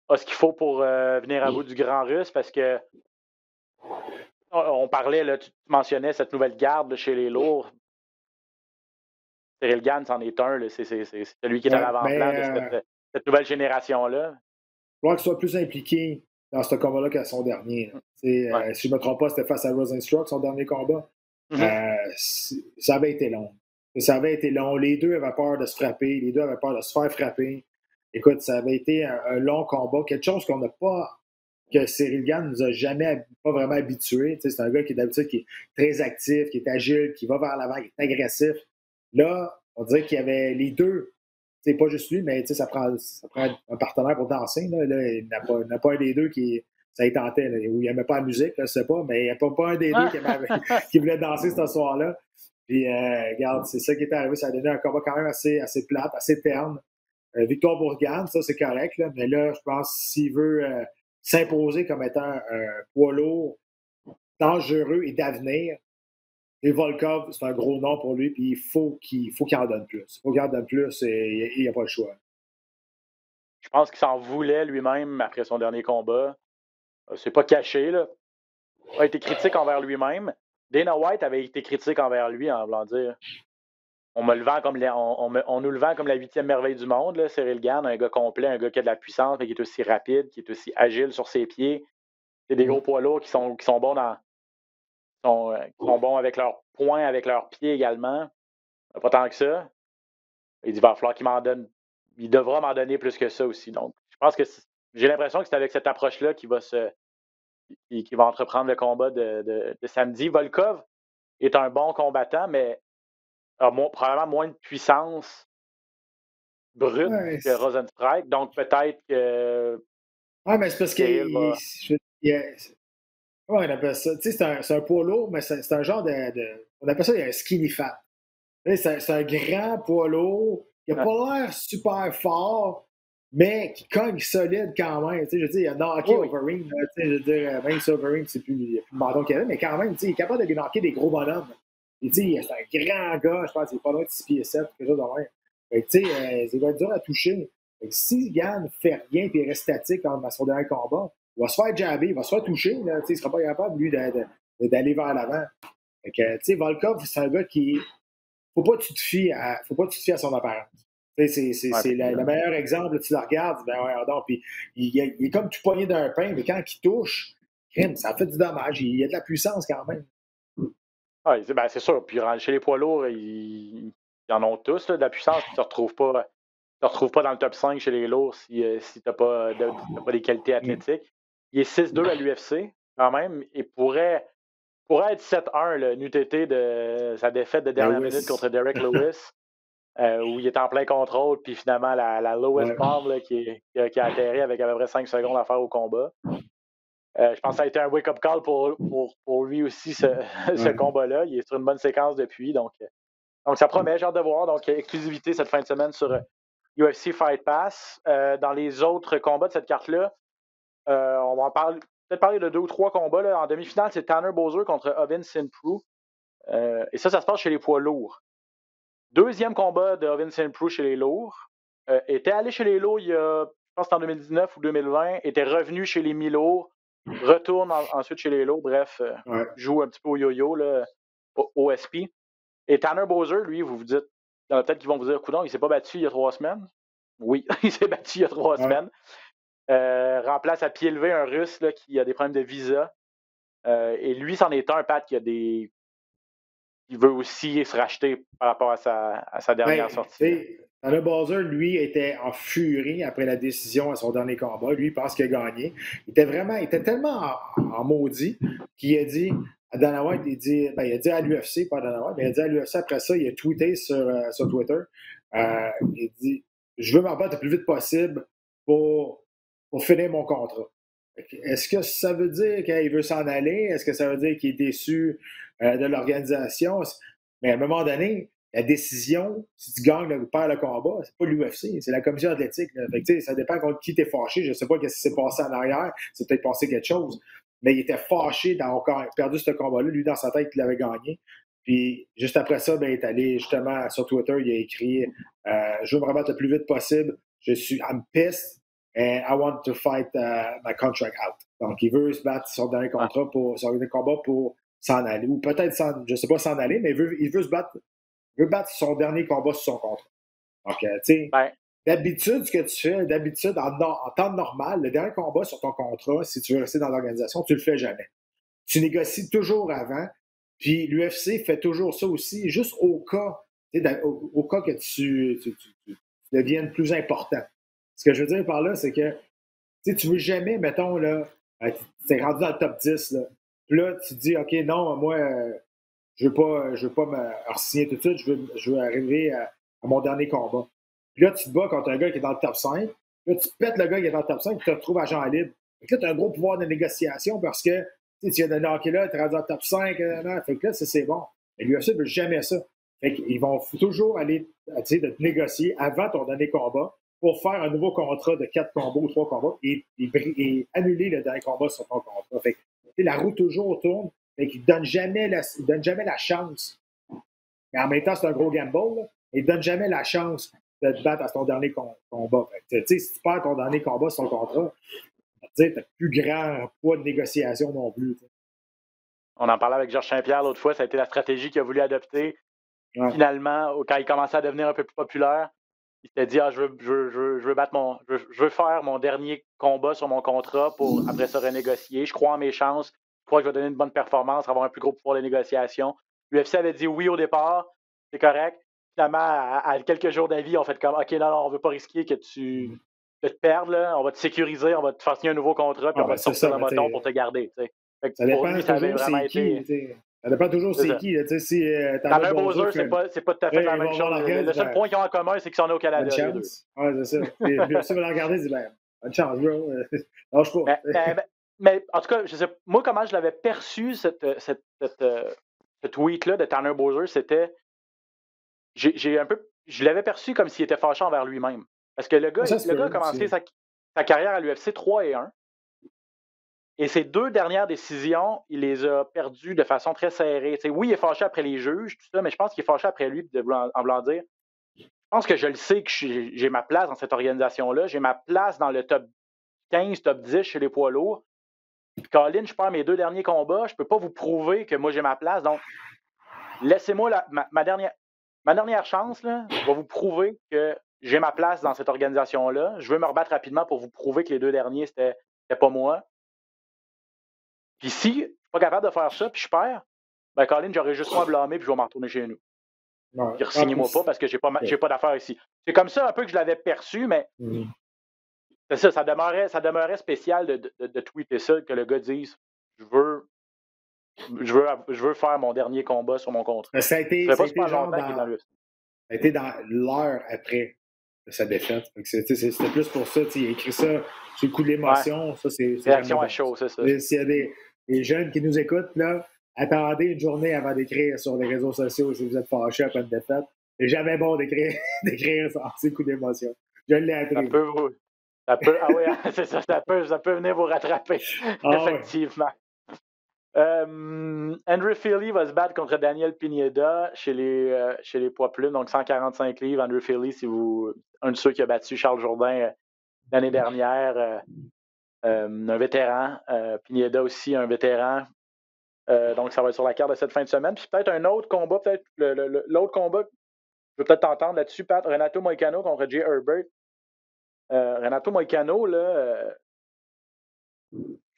a ce qu'il faut pour venir à bout du grand russe? Parce que on parlait, là, tu mentionnais cette nouvelle garde chez les lourds. Cyril Gane, c'en est un. Là, c'est celui qui est à l'avant-plan de cette nouvelle génération-là. Il faudra qu'il soit plus impliqué dans ce combat-là qu'à son dernier. Si je ne me trompe pas, c'était face à Rosenstruck, son dernier combat. Ça avait été long. Ça avait été long. Les deux avaient peur de se frapper. Les deux avaient peur de se faire frapper. Écoute, ça avait été un long combat. Quelque chose qu'on n'a pas... que Cyril Gane nous a jamais pas vraiment habitués. C'est un gars qui d'habitude qui est très actif, qui est agile, qui va vers l'avant, qui est agressif. Là, on dirait qu'il y avait les deux. C'est pas juste lui, mais ça prend un partenaire pour danser. Là, il n'a pas un des deux qui ça y tentait. Là, où il n'aimait pas la musique, là, je sais pas, mais il n'y a pas un des deux qui voulait danser ce soir-là. Puis, regarde, c'est ça qui est arrivé. Ça a donné un combat quand même assez plate, assez terne. Victoire pour Gane, ça, c'est correct. Là, mais là, je pense s'il veut s'imposer comme étant un poids lourd dangereux et d'avenir, et Volkov, c'est un gros nom pour lui, puis il faut qu'il en donne plus. Il faut qu'il en donne plus et il n'y a pas le choix. Je pense qu'il s'en voulait lui-même après son dernier combat. C'est pas caché, là. Il a été critique envers lui-même. Dana White avait été critique envers lui en voulant dire on nous le vend comme la 8e merveille du monde, là, Cyril Gane, un gars complet, un gars qui a de la puissance, mais qui est aussi rapide, qui est aussi agile sur ses pieds. C'est des gros poids lourds qui sont bons qui sont bons avec leurs poings, avec leurs pieds également. Pas tant que ça. Il dit, il va falloir qu'il m'en donne. Il devra m'en donner plus que ça aussi. Donc, je pense que j'ai l'impression que c'est avec cette approche-là qu'il va entreprendre le combat de samedi. Volkov est un bon combattant, mais a probablement moins de puissance brute que Rosenstrike. Donc, peut-être que Ah, mais c'est parce on appelle ça. Tu sais, c'est un poids lourd, mais c'est un genre on appelle ça un skinny fat. C'est un grand poids lourd qui n'a pas l'air super fort, mais qui cogne solide quand même. Je veux dire, il a knocké Overeem. Je veux dire, même si Overeem, c'est plus le menton qu'il avait, mais quand même, il est capable de knocker des gros bonhommes. C'est un grand gars, je pense qu'il est pas loin de 6 pieds 7, quelque chose de même. Ça va être dur à toucher. Si Gann ne fait rien et reste statique dans son dernier combat, il va se faire jabber, il va se faire toucher. Là, il ne sera pas capable, lui, d'aller vers l'avant. Volkov, c'est un gars qui. Faut pas que tu te fies à son apparence. C'est le meilleur exemple. Tu le regardes, puis il est comme tout poigné d'un pain, mais quand il touche, ça fait du dommage. Il y a de la puissance quand même. Oui, c'est sûr. Puis chez les poids lourds, ils en ont tous là, de la puissance. Tu ne te retrouves pas dans le top 5 chez les lourds si tu n'as pas des qualités athlétiques. Il est 6-2 à l'UFC quand même. Et pourrait être 7-1 le NUTT de sa défaite de dernière minute contre Derek Lewis, où il est en plein contrôle, puis finalement la Lewis bomb là, qui a atterri avec à peu près 5 secondes à faire au combat. Je pense que ça a été un wake-up call pour lui aussi, ce combat-là. Il est sur une bonne séquence depuis. Donc ça promet, j'ai hâte de voir. Donc, exclusivité cette fin de semaine sur UFC Fight Pass. Dans les autres combats de cette carte-là, on va peut-être parler de 2 ou 3 combats. Là. En demi-finale, c'est Tanner Boser contre Ovin Sinproo. Et ça se passe chez les poids lourds. Deuxième combat de Ovin Sinproo chez les lourds. Était allé chez les lourds, je pense que c'était en 2019 ou 2020. Était revenu chez les mi-lourds. Retourne ensuite chez les lourds. Bref, joue un petit peu au yo-yo, là, au SP. Et Tanner Boser, lui, vous dites, il y en a peut-être qui vont vous dire, coudonc, il s'est pas battu il y a 3 semaines. Oui, il s'est battu il y a 3 semaines. Remplace à pied levé un Russe là, qui a des problèmes de visa. Et lui, c'en est un, Pat, il veut aussi se racheter par rapport à sa dernière sortie. Tanner Boser, lui, était en furie après la décision à son dernier combat. Lui, il pense qu'il a gagné. Il était tellement en maudit qu'il a dit à Dana White, il a dit à l'UFC, pas à Dana White, mais il a dit à l'UFC après ça, il a tweeté sur Twitter. Il dit « Je veux m'en battre le plus vite possible pour finir mon contrat. » Est-ce que ça veut dire qu'il veut s'en aller? Est-ce que ça veut dire qu'il est déçu de l'organisation? Mais à un moment donné, la décision, si tu gagnes ou perds le combat, c'est pas l'UFC, c'est la commission athlétique. Fait ça dépend contre qui t'es fâché. Je ne sais pas ce qui s'est passé en arrière. C'est peut-être passé quelque chose. Mais il était fâché d'avoir perdu ce combat-là. Lui, dans sa tête, il l'avait gagné. Puis, juste après ça, il est allé justement sur Twitter, il a écrit « Je veux me remettre le plus vite possible. I'm pissed and I want to fight my contract out. » Donc, il veut se battre son dernier contrat son dernier combat pour s'en aller. Ou peut-être, je ne sais pas s'en aller, mais il veut se battre. Il veut battre son dernier combat sur son contrat. Donc, tu sais, d'habitude, ce que tu fais, en temps normal, le dernier combat sur ton contrat, si tu veux rester dans l'organisation, tu le fais jamais. Tu négocies toujours avant, puis l'UFC fait toujours ça aussi, juste au cas que tu deviennes plus important. Ce que je veux dire par là, c'est que tu veux jamais, mettons, là, tu es rendu dans le top 10, là, puis là, tu te dis, OK, non, moi, je veux pas me re-signer tout de suite, je veux arriver à mon dernier combat. Puis là, tu te bats contre un gars qui est dans le top 5. Là, tu pètes le gars qui est dans le top 5 et tu te retrouves agent libre. Fait que là, tu as un gros pouvoir de négociation parce que tu viens de knocker là, tu es rendu dans le top 5. Fait que là, c'est bon. Mais l'UFC ne veut jamais ça. Fait qu'ils vont toujours aller de te négocier avant ton dernier combat pour faire un nouveau contrat de 4 combats ou 3 combats et annuler le dernier combat sur ton contrat. Fait que la roue toujours tourne. Fait qu'ils ne donnent jamais la chance. Mais en même temps, c'est un gros gamble. Là. Ils ne donnent jamais la chance de te battre à ton dernier combat. Si tu perds ton dernier combat sur ton contrat, tu n'as plus grand poids de négociation non plus. T'sais. On en parlait avec Georges Saint-Pierre l'autre fois, ça a été la stratégie qu'il a voulu adopter. Ouais. Finalement, quand il commençait à devenir un peu plus populaire, il s'est dit je veux faire mon dernier combat sur mon contrat pour après ça renégocier. Je crois en mes chances. Je crois que je vais donner une bonne performance, avoir un plus gros pouvoir de négociation. L'UFC avait dit oui au départ, c'est correct. Finalement, à quelques jours d'avis, on fait comme OK, non, on ne veut pas risquer que tu te perdes. Là. On va te sécuriser, on va te faire signer un nouveau contrat, puis on va te sortir le moton pour te garder. Ça dépend lui, toujours c'est qui. Ça dépend toujours c'est qui. Si Tanner Boser, c'est pas tout à fait la même chose. Le seul point qu'ils ont en commun, c'est qu'ils sont nés au Canada. Oui, c'est ça. Puis si on va le regarder, Bonne chance, bro. Lâche pas. Mais en tout cas, je sais, moi, comment je l'avais perçu, ce tweet-là de Tanner Bowser, c'était. Je l'avais perçu comme s'il était fâché envers lui-même. Parce que le gars a commencé sa carrière à l'UFC 3-1. Et ses 2 dernières décisions, il les a perdues de façon très serrée. T'sais, oui, il est fâché après les juges, tout ça, mais je pense qu'il est fâché après lui en voulant dire. Je pense que je le sais que j'ai ma place dans cette organisation-là. J'ai ma place dans le top 15, top 10 chez les poids lourds. Puis Colin, je perds mes 2 derniers combats. Je ne peux pas vous prouver que moi j'ai ma place. Donc, laissez-moi ma dernière chance. Là, je vais vous prouver que j'ai ma place dans cette organisation-là. Je veux me rebattre rapidement pour vous prouver que les 2 derniers, c'était pas moi. Puis si je ne suis pas capable de faire ça, puis je perds, ben Colin, j'aurais juste moi à blâmer, puis je vais m'en retourner chez nous. Puis re-signez-moi pas parce que j'ai pas d'affaires ici. C'est comme ça un peu que je l'avais perçu, mais c'est ça demeurait spécial de tweeter ça, que le gars dise je veux faire mon dernier combat sur mon contrat. Ça a été dans l'heure après sa défaite. C'était plus pour ça. Il a écrit ça sur le coup de l'émotion. Ouais. Ça, c'est réaction à chaud, c'est ça. S'il y a des jeunes qui nous écoutent, là, attendez une journée avant d'écrire sur les réseaux sociaux si vous êtes fâché après une défaite. C'est jamais bon d'écrire sur ces coups d'émotion. Je l'ai appris. C'est ça, ça peut venir vous rattraper. Effectivement. Ouais. Andrew Fili va se battre contre Daniel Pineda chez les poids plumes, donc 145 livres. Andrew Fili, un de ceux qui a battu Charles Jourdain l'année dernière, un vétéran. Pineda aussi, un vétéran. Donc, ça va être sur la carte de cette fin de semaine. Puis peut-être un autre combat, l'autre combat, je vais peut-être t'entendre là-dessus, Pat. Renato Moicano contre Jay Herbert. Renato Moicano, là,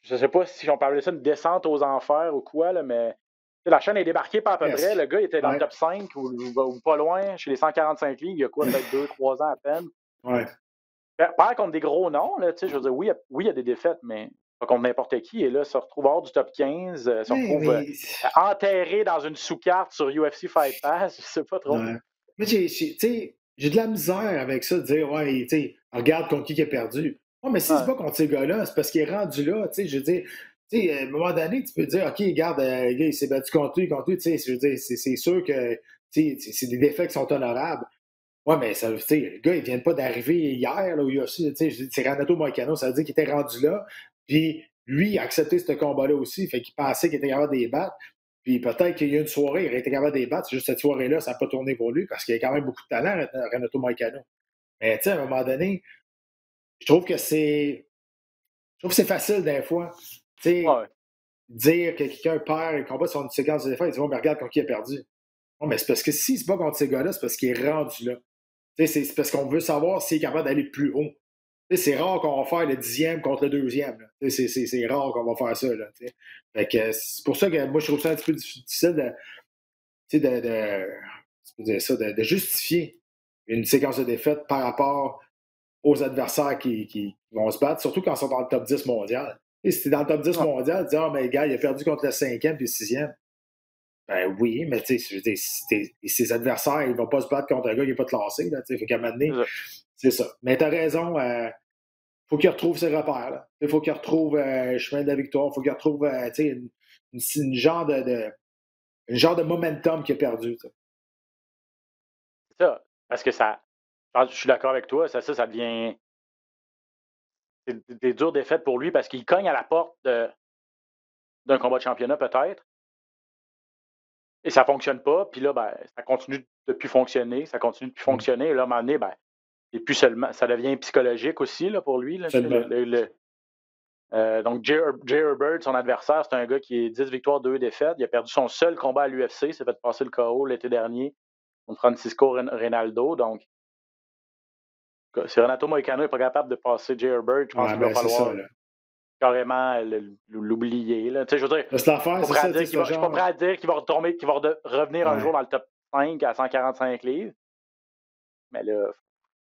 je ne sais pas si on parlait ça d'une descente aux enfers ou quoi, là, mais la chaîne est débarquée par à peu près. Le gars était dans le top 5 ou pas loin, chez les 145 livres, il y a quoi, peut-être 2-3 ans à peine. Ouais. Perd contre des gros noms, là, je veux dire, oui, il y a des défaites, mais pas contre n'importe qui. Et là, se retrouve hors du top 15, se retrouve enterré dans une sous-carte sur UFC Fight Pass, je sais pas trop. Ouais. Mais j'ai de la misère avec ça, de dire, ouais, regarde contre qui il a perdu. Oh, mais si c'est pas contre ces gars-là, c'est parce qu'il est rendu là, je veux dire, à un moment donné, tu peux dire, OK, regarde, le gars, il s'est battu contre lui, je veux dire, c'est sûr que, c'est des défaites qui sont honorables. Ouais, mais ça, le gars, il vient pas d'arriver hier, là, où il y a aussi, c'est Renato Moicano, ça veut dire qu'il était rendu là, puis lui, il a accepté ce combat-là aussi, fait qu'il pensait qu'il était capable de les battre. Puis peut-être qu'il y a une soirée, il aurait été capable de les battre. C'est juste cette soirée-là, ça n'a pas tourné pour lui parce qu'il a quand même beaucoup de talent, Renato Moicano. Mais tu sais, à un moment donné, je trouve que c'est facile des fois. Tu sais, dire que quelqu'un perd un combat sur une séquence de défense, il dit, mais regarde contre qui il a perdu. Non, mais c'est parce que si c'est pas contre ces gars-là, c'est parce qu'il est rendu là. Tu sais, c'est parce qu'on veut savoir s'il est capable d'aller plus haut. Tu sais, c'est rare qu'on va faire le 10e contre le 2e. C'est rare qu'on va faire ça. Là, fait que c'est pour ça que moi, je trouve ça un petit peu difficile de justifier une séquence de défaites par rapport aux adversaires qui vont se battre, surtout quand ils sont dans le top 10 mondial. Et si tu es dans le top 10 mondial, tu dis, mais le gars, il a perdu contre le 5e puis le 6e. Ben oui, mais tu sais, ses adversaires, ils ne vont pas se battre contre un gars qui n'est pas classé. Fait qu'à un moment donné, c'est ça. Mais tu as raison, faut qu'il retrouve ses repères. Il faut qu'il retrouve le chemin de la victoire. Il faut qu'il retrouve une genre de momentum qu'il a perdu. T'sais. C'est ça. Parce que ça. Je suis d'accord avec toi. Ça devient. C'est des dures défaites pour lui parce qu'il cogne à la porte d'un combat de championnat, peut-être. Et ça ne fonctionne pas. Puis là, ben, ça continue de plus fonctionner. Ça continue de plus fonctionner. Et là, à un moment donné, ben, et plus seulement, ça devient psychologique aussi là, pour lui. Là, donc, Jay Herbert, son adversaire, c'est un gars qui est 10 victoires, 2 défaites. Il a perdu son seul combat à l'UFC. Il s'est fait passer le KO l'été dernier contre Francisco Reinaldo. Donc, si Renato Moicano n'est pas capable de passer Jay Herbert, je pense qu'il va falloir carrément l'oublier. Là. Tu sais, je veux dire, je suis pas prêt à dire qu'il va revenir un jour dans le top 5 à 145 livres. Mais là,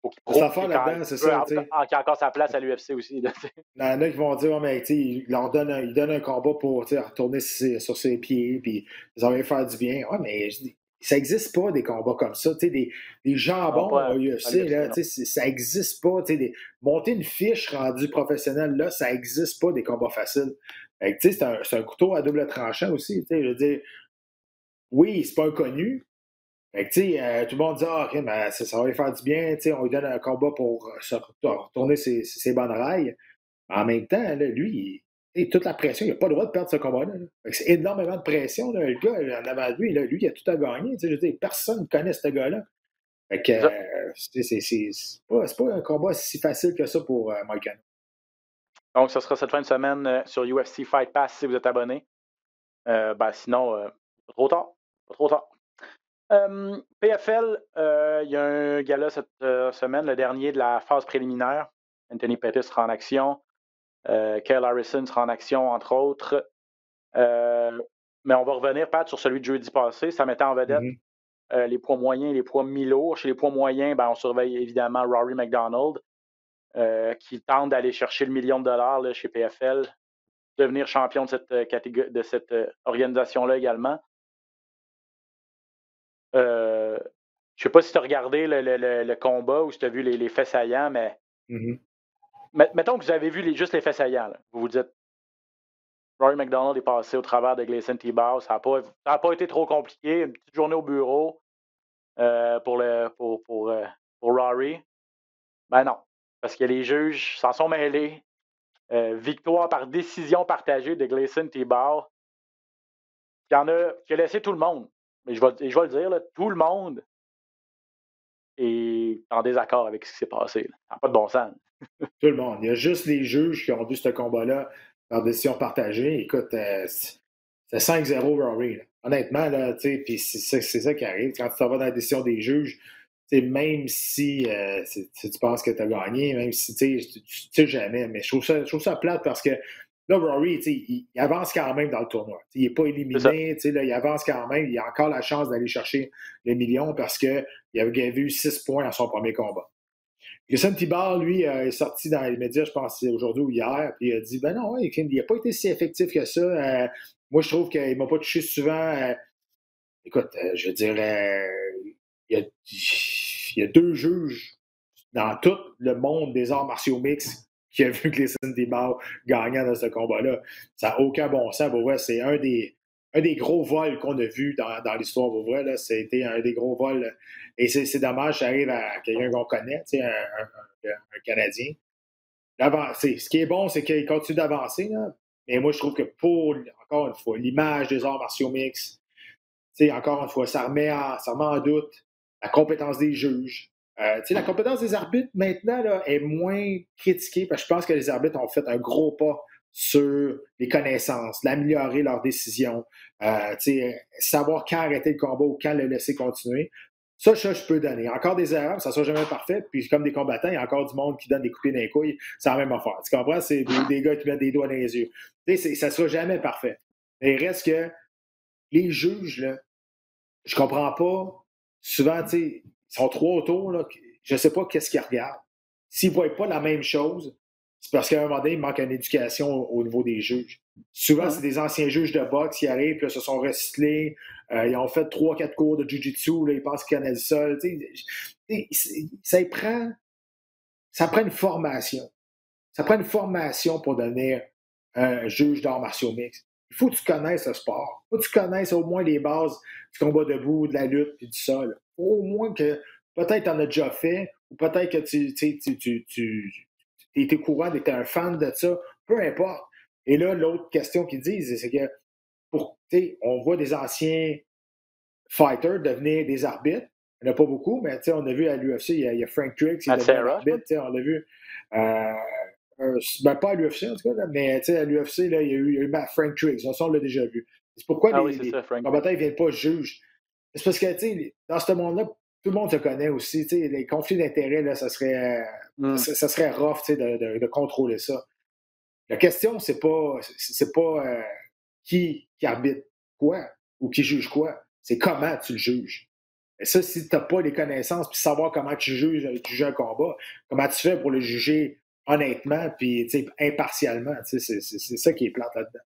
faut qu'il prouve qu'il a encore sa place à l'UFC aussi. Là, il y en a qui vont dire, mais il donne un combat pour retourner sur ses pieds, puis ça va lui faire du bien. Ouais, mais je dis, ça n'existe pas des combats comme ça. Des jambons au UFC, là, ça n'existe pas. Monter une fiche rendue professionnelle, là, ça n'existe pas des combats faciles. C'est un couteau à double tranchant aussi. Je veux dire, oui, c'est pas inconnu. Tout le monde dit OK, ben, ça va lui faire du bien. On lui donne un combat pour se retourner ses bonnes rails. En même temps, là, lui, toute la pression, il n'a pas le droit de perdre ce combat-là. C'est énormément de pression. Là. Le gars, en avant de lui, lui, il a tout à gagner. Je veux dire, personne ne connaît ce gars-là. Fait que c'est pas un combat si facile que ça pour Mike Hanna. Donc, ce sera cette fin de semaine sur UFC Fight Pass si vous êtes abonné. Sinon, pas trop tard. Pas trop tard. PFL, il y a un gala cette semaine, le dernier de la phase préliminaire. Anthony Pettis sera en action. Kyle Harrison sera en action, entre autres. Mais on va revenir, Pat, sur celui de jeudi passé. Ça mettait en vedette les poids moyens et les poids mi-lourds. Chez les poids moyens, on surveille évidemment Rory McDonald, qui tente d'aller chercher le $1 million là, chez PFL, devenir champion de cette catégorie, de cette organisation-là également. Je ne sais pas si tu as regardé le combat ou si tu as vu les faits saillants, mais mettons que vous avez vu juste les faits saillants. Là. Vous vous dites, Rory McDonald est passé au travers de Gleison Tibau. Ça n'a pas été trop compliqué. Une petite journée au bureau pour Rory. Ben non, parce que les juges s'en sont mêlés. Victoire par décision partagée de Gleison Tibau, qui a laissé tout le monde. Mais je vais le dire, là, tout le monde est en désaccord avec ce qui s'est passé. Ça n'a pas de bon sens. Tout le monde. Il y a juste les juges qui ont vu ce combat-là par décision partagée. Écoute, c'est 5-0 Rory. Là. Honnêtement, là, puis c'est ça qui arrive. Quand tu vas dans la décision des juges, même si tu penses que tu as gagné, même si tu sais jamais, mais je trouve ça plate parce que là, Rory, il avance quand même dans le tournoi. Il n'est pas éliminé, là, il avance quand même. Il a encore la chance d'aller chercher le million parce qu'il avait eu 6 points dans son premier combat. Gleison Tibau, lui, est sorti dans les médias, je pense, aujourd'hui ou hier, puis il a dit, ben non, il n'a pas été si effectif que ça. Moi, je trouve qu'il ne m'a pas touché souvent. Écoute, je veux dire, il y a 2 juges dans tout le monde des arts martiaux mixtes qui a vu Gleison Tibau gagnant dans ce combat-là. Ça n'a aucun bon sens. Pour vrai, c'est un des gros vols qu'on a vus dans l'histoire. Pour vrai, là, c'était un des gros vols. Et c'est dommage, ça arrive à quelqu'un qu'on connaît, un Canadien. Ce qui est bon, c'est qu'il continue d'avancer. Là. Mais moi, je trouve que encore une fois, l'image des arts martiaux mixtes, encore une fois, ça remet en doute la compétence des juges. La compétence des arbitres, maintenant, là, est moins critiquée parce que je pense que les arbitres ont fait un gros pas sur les connaissances, d'améliorer leurs décisions, savoir quand arrêter le combat ou quand le laisser continuer. Ça, je peux donner. Encore des erreurs, ça ne sera jamais parfait. Puis comme des combattants, il y a encore du monde qui donne des coups de pied dans les couilles. C'est la même affaire. Tu comprends? C'est des gars qui mettent des doigts dans les yeux. Ça ne sera jamais parfait. Mais il reste que les juges, là, je comprends pas. Souvent, ils sont 3 autour. Là, je ne sais pas qu'est-ce qu'ils regardent. S'ils ne voient pas la même chose, c'est parce qu'à un moment donné, il manque une éducation au niveau des juges. Souvent, c'est des anciens juges de boxe qui arrivent, puis là, se sont recyclés, ils ont fait 3-4 cours de jiu-jitsu, là, ils pensent qu'ils connaissent ça. Ça prend une formation. Ça prend une formation pour devenir un juge d'arts martiaux mixtes. Il faut que tu connaisses le sport. Il faut que tu connaisses au moins les bases du combat debout, de la lutte et du sol. Au moins que peut-être tu en as déjà fait, ou peut-être que tu es au courant, tu es un fan de ça, peu importe. Et là, l'autre question qu'ils disent, c'est que on voit des anciens fighters devenir des arbitres. Il n'y en a pas beaucoup, mais on a vu à l'UFC, il y a Frank Triggs, il est devenu arbitre. On l'a vu. Pas à l'UFC en tout cas, là, mais à l'UFC, là, il y a eu Frank Triggs. Ça, on l'a déjà vu. C'est pourquoi les combattants ne viennent pas juges. C'est parce que dans ce monde-là, tout le monde se connaît aussi. Les conflits d'intérêts, là, ça serait rough de contrôler ça. La question, c'est pas qui arbitre quoi ou qui juge quoi. C'est comment tu le juges. Et ça, si tu n'as pas les connaissances puis savoir comment tu juges un combat, comment tu fais pour le juger honnêtement puis impartialement, c'est ça qui est plate là-dedans.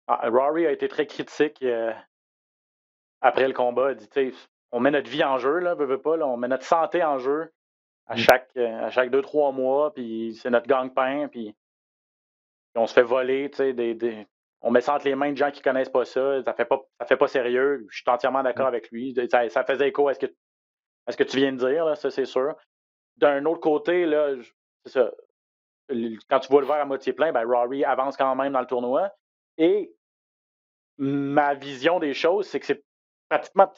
Rory a été très critique après le combat, il dit, tu sais, on met notre vie en jeu, là, veut pas, là, on met notre santé en jeu à chaque 2-3 mois, puis c'est notre gagne-pain, puis on se fait voler, tu sais, on met ça entre les mains de gens qui connaissent pas ça, ça fait pas sérieux. Je suis entièrement d'accord avec lui. Ça faisait écho à ce que tu viens de dire, là, ça c'est sûr. D'un autre côté, là, c'est ça. Quand tu vois le verre à moitié plein, ben Rory avance quand même dans le tournoi. Et ma vision des choses, c'est que c'est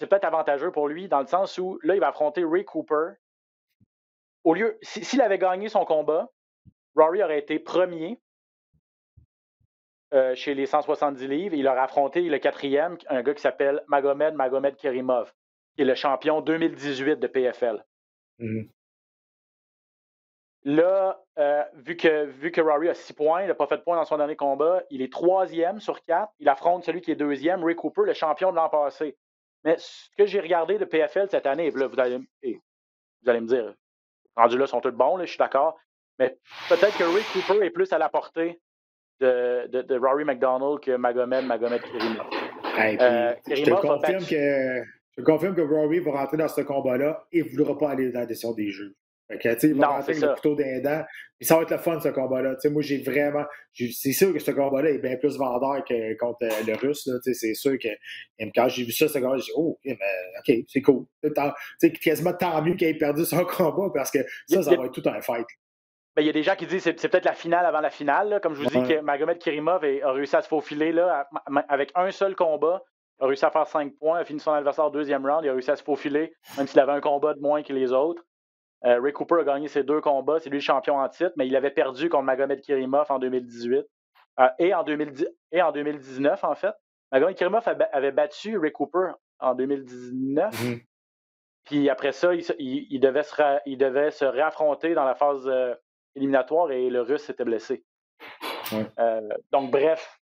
peut-être avantageux pour lui dans le sens où là, il va affronter Ray Cooper. Au lieu, s'il avait gagné son combat, Rory aurait été premier chez les 170 livres. Il aurait affronté le 4e, un gars qui s'appelle Magomed Kerimov, qui est le champion 2018 de PFL. Mm-hmm. Là, vu que Rory a 6 points, il n'a pas fait de points dans son dernier combat, il est 3e sur 4. Il affronte celui qui est 2e, Ray Cooper, le champion de l'an passé. Mais ce que j'ai regardé de PFL cette année, là, vous allez me dire, rendus là, sont tous bons, là, je suis d'accord. Mais peut-être que Ray Cooper est plus à la portée de Rory McDonald que Magomed Kerimov. Je te confirme que Rory va rentrer dans ce combat-là et ne voudra pas aller dans la décision des jeux. Il va rentrer avec le couteau d'un dent. Et ça va être le fun, ce combat-là. Moi, c'est sûr que ce combat-là est bien plus vendeur que contre le Russe. Là. C'est sûr que quand j'ai vu ça, ce combat, j'ai dit « Oh, OK, c'est cool. » Quasiment tant mieux qu'il ait perdu son combat parce que ça va être tout un fight. Ben, il y a des gens qui disent que c'est peut-être la finale avant la finale. Là. Comme je vous dis, que Magomed Kerimov a réussi à se faufiler là, avec un seul combat. Il a réussi à faire 5 points, a fini son adversaire au 2e round. Il a réussi à se faufiler, même s'il avait un combat de moins que les autres. Ray Cooper a gagné ses 2 combats. C'est lui le champion en titre, mais il avait perdu contre Magomed Kerimov en 2018. Et en 2019, en fait. Magomed Kerimov avait battu Ray Cooper en 2019. Mm-hmm. Puis après ça, il devait se réaffronter dans la phase éliminatoire et le Russe s'était blessé. Ouais. Donc, bref,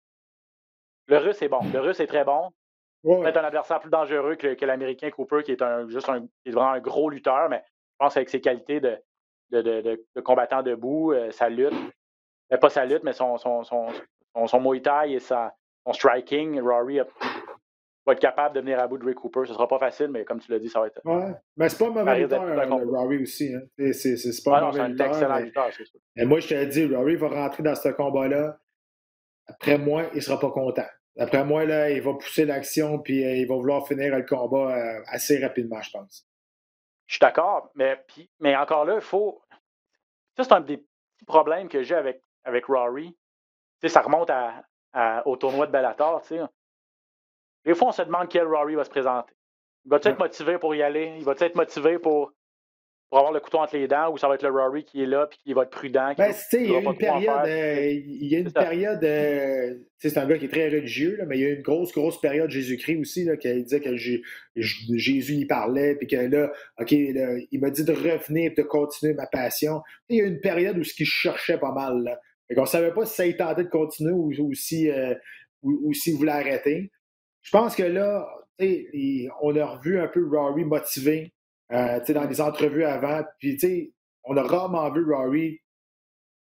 le Russe est bon. Le Russe est très bon. Ouais. Peut-être un adversaire plus dangereux que l'Américain Cooper, qui est vraiment un gros lutteur, mais je pense qu'avec ses qualités de combattant debout, sa lutte, pas sa lutte, mais son Muay Thai et son striking, Rory va être capable de venir à bout de Ray Cooper. Ce ne sera pas facile, mais comme tu l'as dit, ça va être... Ouais, mais c'est pas un mauvais lutteur, Rory aussi. Hein. C'est pas un mauvais lutteur. C'est un excellent lutteur, c'est sûr. Et moi, je te dis, Rory va rentrer dans ce combat-là. Après moi, il ne sera pas content. Après moi, là, il va pousser l'action puis il va vouloir finir le combat assez rapidement, je pense. Je suis d'accord, mais encore là, il faut... Ça, c'est un des petits problèmes que j'ai avec Rory. Ça remonte au tournoi de Bellator, tu sais. Des fois, on se demande quel Rory va se présenter. Il va-tu être motivé pour y aller? Il va-tu être motivé pour avoir le couteau entre les dents ou ça va être le Rory qui est là et qui va être prudent? Il y a une période... c'est un gars qui est très religieux, là, mais il y a une grosse période de Jésus-Christ aussi, là, qui disait que Jésus y parlait puis que là, OK, là, il m'a dit de revenir et de continuer ma passion. Il y a une période où il cherchait pas mal. Là. On ne savait pas si ça y tentait de continuer ou s'il voulait arrêter. Je pense que là, on a revu un peu Rory motivé dans les entrevues avant. Puis, on a rarement vu Rory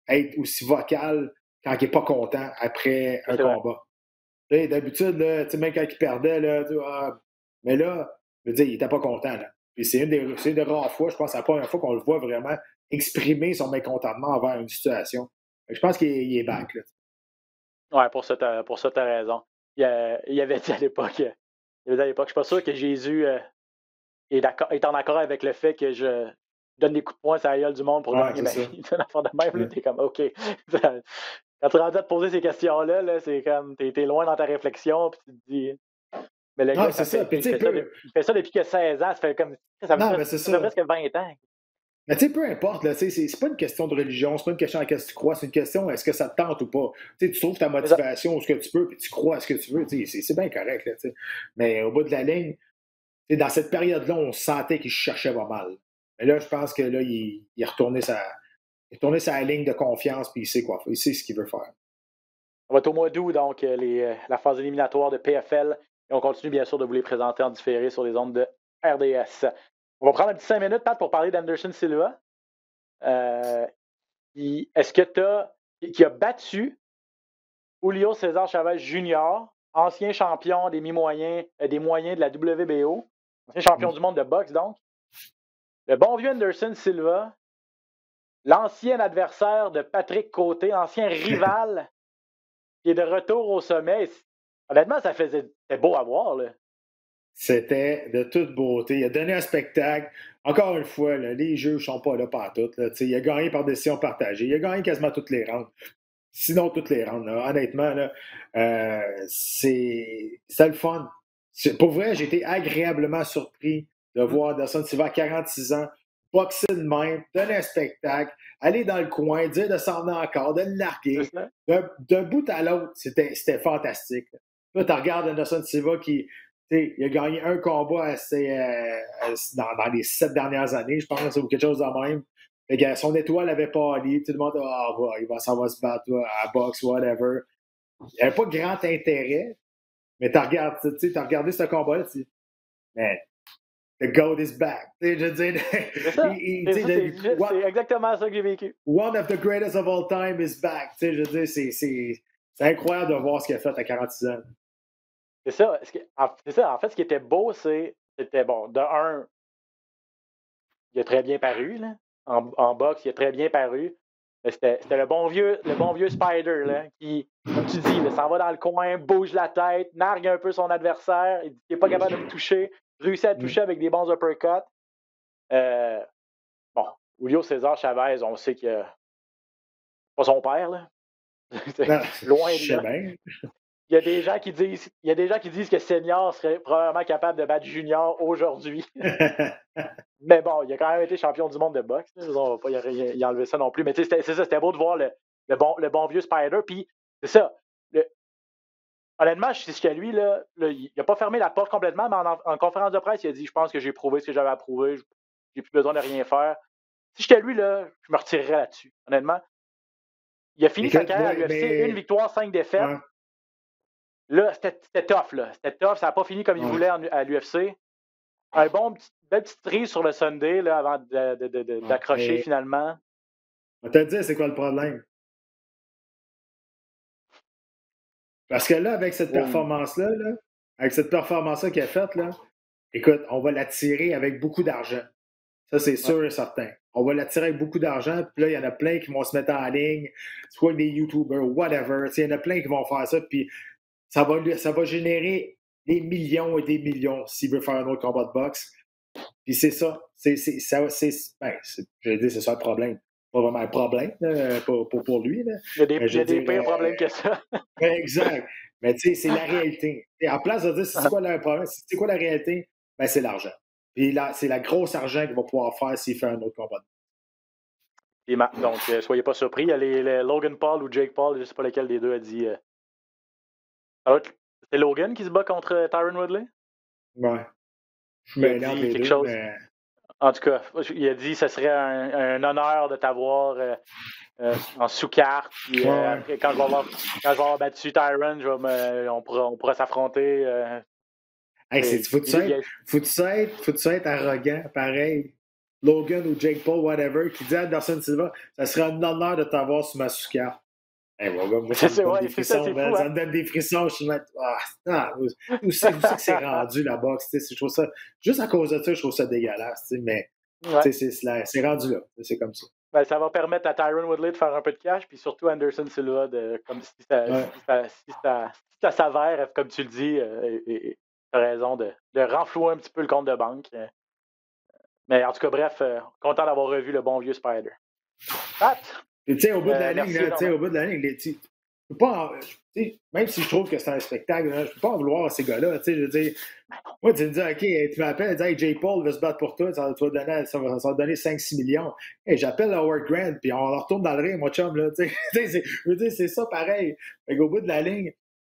être aussi vocal quand il n'est pas content après un combat. D'habitude, là, même quand il perdait, là, mais là, je veux dire, il n'était pas content. Là. Puis c'est une des rares fois, je pense, c'est la première fois qu'on le voit vraiment exprimer son mécontentement envers une situation. Je pense qu'il est back. Oui, pour ça, tu as raison. Il avait dit à l'époque, je ne suis pas sûr que Jésus est en accord avec le fait que je donne des coups de poing sur la gueule du monde pour gagner ma vie. C'est une affaire de même, t'es comme, OK. Quand tu rentres à te poser ces questions-là, là, c'est comme, t'es loin dans ta réflexion, puis tu te dis... Mais le gars, il fait ça depuis que 16 ans, ça fait presque 20 ans. Mais tu sais, peu importe, là, c'est pas une question de religion, c'est pas une question à laquelle tu crois, c'est une question est-ce que ça te tente ou pas. Tu trouves ta motivation ou ce que tu peux, puis tu crois à ce que tu veux, c'est bien correct. Là, mais au bout de la ligne, dans cette période-là, on sentait qu'il cherchait pas mal. Mais là, je pense que là, il est retourné sa ligne de confiance, puis il sait quoi faire, il sait ce qu'il veut faire. On va être au mois d'août, donc, la phase éliminatoire de PFL, et on continue bien sûr de vous les présenter en différé sur les ondes de RDS. On va prendre un petit 5 minutes, Pat, pour parler d'Anderson Silva. Est-ce que qui a battu Julio César Chavez Jr. ancien champion des mi-moyens, des moyens de la WBO, ancien champion du monde de boxe, donc. Le bon vieux Anderson Silva, l'ancien adversaire de Patrick Côté, ancien rival, qui est de retour au sommet. Honnêtement, c'était beau à voir, là. C'était de toute beauté. Il a donné un spectacle. Encore une fois, là, les juges ne sont pas là partout. Là, il a gagné par décision partagée. Il a gagné quasiment toutes les rounds. Sinon, toutes les rounds. Là. Honnêtement, là, c'est le fun. Pour vrai, j'ai été agréablement surpris de voir Anderson Silva à 46 ans, boxer de même, donner un spectacle, aller dans le coin, dire de s'en venir encore, de le larguer. D'un bout à l'autre, c'était fantastique. Là, tu regardes Anderson Silva qui... il a gagné un combat dans les 7 dernières années, je pense, ou quelque chose de même. Son étoile n'avait pas allé. Tout le monde ça va se battre à boxe, whatever. Il n'y avait pas grand intérêt, mais tu as regardé ce combat-là, tu dis, man, the GOAT is back. Je veux dire, c'est exactement ça que j'ai vécu. One of the greatest of all time is back. Je veux dire, c'est incroyable de voir ce qu'il a fait à 46 ans. C'est ça. En fait, ce qui était beau, c'était bon. De un, il a très bien paru, là. En boxe, il a très bien paru. C'était le bon vieux Spider, là, qui, comme tu dis, s'en va dans le coin, bouge la tête, nargue un peu son adversaire, il n'est pas capable de le toucher, réussit à le toucher avec des bons uppercuts. Bon, Julio César Chavez, on sait que c'est pas son père, là. Loin de là. Il y a des gens qui disent que Senior serait probablement capable de battre Junior aujourd'hui. Mais bon, il a quand même été champion du monde de boxe. On va pas y enlever ça non plus. Mais c'est ça, c'était beau de voir le bon vieux Spider. Puis c'est ça. Honnêtement, si j'étais lui, là, il n'a pas fermé la porte complètement, mais en conférence de presse, il a dit, je pense que j'ai prouvé ce que j'avais à prouver. J'ai plus besoin de rien faire. Si j'étais lui, là, je me retirerais là-dessus. Honnêtement. Il a fini sa carrière à l'UFC, 1 victoire, 5 défaites. Ouais. Là, c'était tough, là. C'était tough. Ça n'a pas fini comme il voulait à l'UFC. Un belle petite prise sur le Sunday, là, avant d'accrocher finalement. On va te dire, c'est quoi le problème? Parce que là, avec cette performance-là, qu'il a faite, là, écoute, on va l'attirer avec beaucoup d'argent. Ça, c'est sûr et certain. On va l'attirer avec beaucoup d'argent, puis là, il y en a plein qui vont se mettre en ligne, soit des YouTubers, whatever. Il y en a plein qui vont faire ça, puis ça va générer des millions et des millions s'il veut faire un autre combat de boxe. Puis c'est ça. Je veux dire, c'est ça le problème. Pas vraiment un problème pour lui. Là. Il y a des pires problèmes que ça. Exact. Mais tu sais, c'est la réalité. Et en place de dire c'est quoi le problème, c'est quoi la réalité, ben c'est l'argent. Puis là, c'est la grosse argent qu'il va pouvoir faire s'il fait un autre combat. Et donc, soyez pas surpris. Il y a les Logan Paul ou Jake Paul, je ne sais pas lequel des deux a dit. C'est Logan qui se bat contre Tyron Woodley? Ouais. Il a dit quelque chose. Mais... En tout cas, il a dit que ce serait un honneur de t'avoir en sous-carte. Puis, quand je vais avoir battu Tyron, on pourra s'affronter. Faut-tu être arrogant, pareil. Logan ou Jake Paul, whatever, qui dit à Anderson Silva, ça serait un honneur de t'avoir sur ma sous-carte. Ça me donne des frissons. Je suis où c'est que c'est rendu la boxe? Je trouve ça, juste à cause de ça, je trouve ça dégueulasse. Mais c'est rendu là. C'est comme ça. Ben, ça va permettre à Tyron Woodley de faire un peu de cash, puis surtout à Anderson Silva, comme si ça s'avère, comme tu le dis, et tu as raison, de renflouer un petit peu le compte de banque. Mais en tout cas, bref, content d'avoir revu le bon vieux Spider. Pat! Tu sais, au bout de la ligne, même si je trouve que c'est un spectacle, je ne peux pas en vouloir à ces gars-là. Je veux dire, moi, tu me dis, OK, tu m'appelles, hey, Jay Paul veut se battre pour toi, ça va donner 5-6 millions. Hey, j'appelle Howard Grant, puis on retourne dans le ring, mon chum. Là, je veux dire, c'est ça pareil. Au bout de la ligne,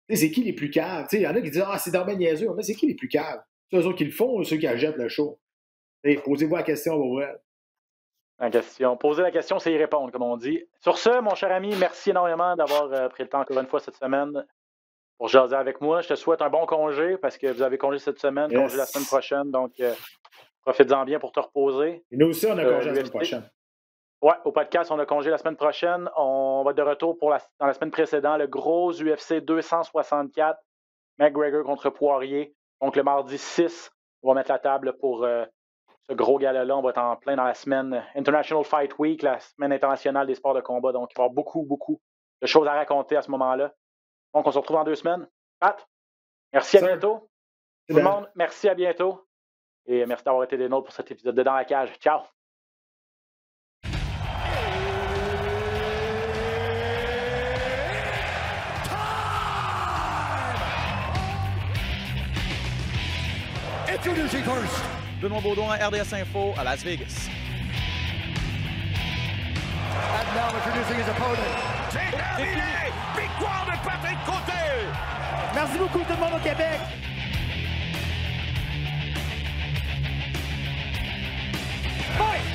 c'est qui les plus caves? Il y en a qui disent, c'est dans mes niaiseux, mais c'est qui les plus caves? C'est eux autres qui le font ou ceux qui achètent le show? Posez-vous la question, on va voir. Poser la question, c'est y répondre, comme on dit. Sur ce, mon cher ami, merci énormément d'avoir pris le temps encore une fois cette semaine pour jaser avec moi. Je te souhaite un bon congé parce que vous avez congé cette semaine, congé la semaine prochaine, donc profite-en bien pour te reposer. Et nous aussi, on a congé la semaine prochaine. Ouais, au podcast, on a congé la semaine prochaine. On va être de retour dans la semaine précédente, le gros UFC 264. McGregor contre Poirier. Donc, le mardi 6, on va mettre la table pour ce gros gala-là. On va être en plein dans la semaine International Fight Week, la semaine internationale des sports de combat. Donc, il va y avoir beaucoup de choses à raconter à ce moment-là. Donc, on se retrouve dans 2 semaines. Pat, merci, à bientôt. Tout le monde, merci, à bientôt. Et merci d'avoir été des nôtres pour cet épisode de Dans la cage. Ciao! Introducing first. Benoît Baudouin, RDS Info à Las Vegas. And now introducing his opponent. C'est terminé! Victoire de Patrick Côté! Merci beaucoup tout le monde au Québec. Fight!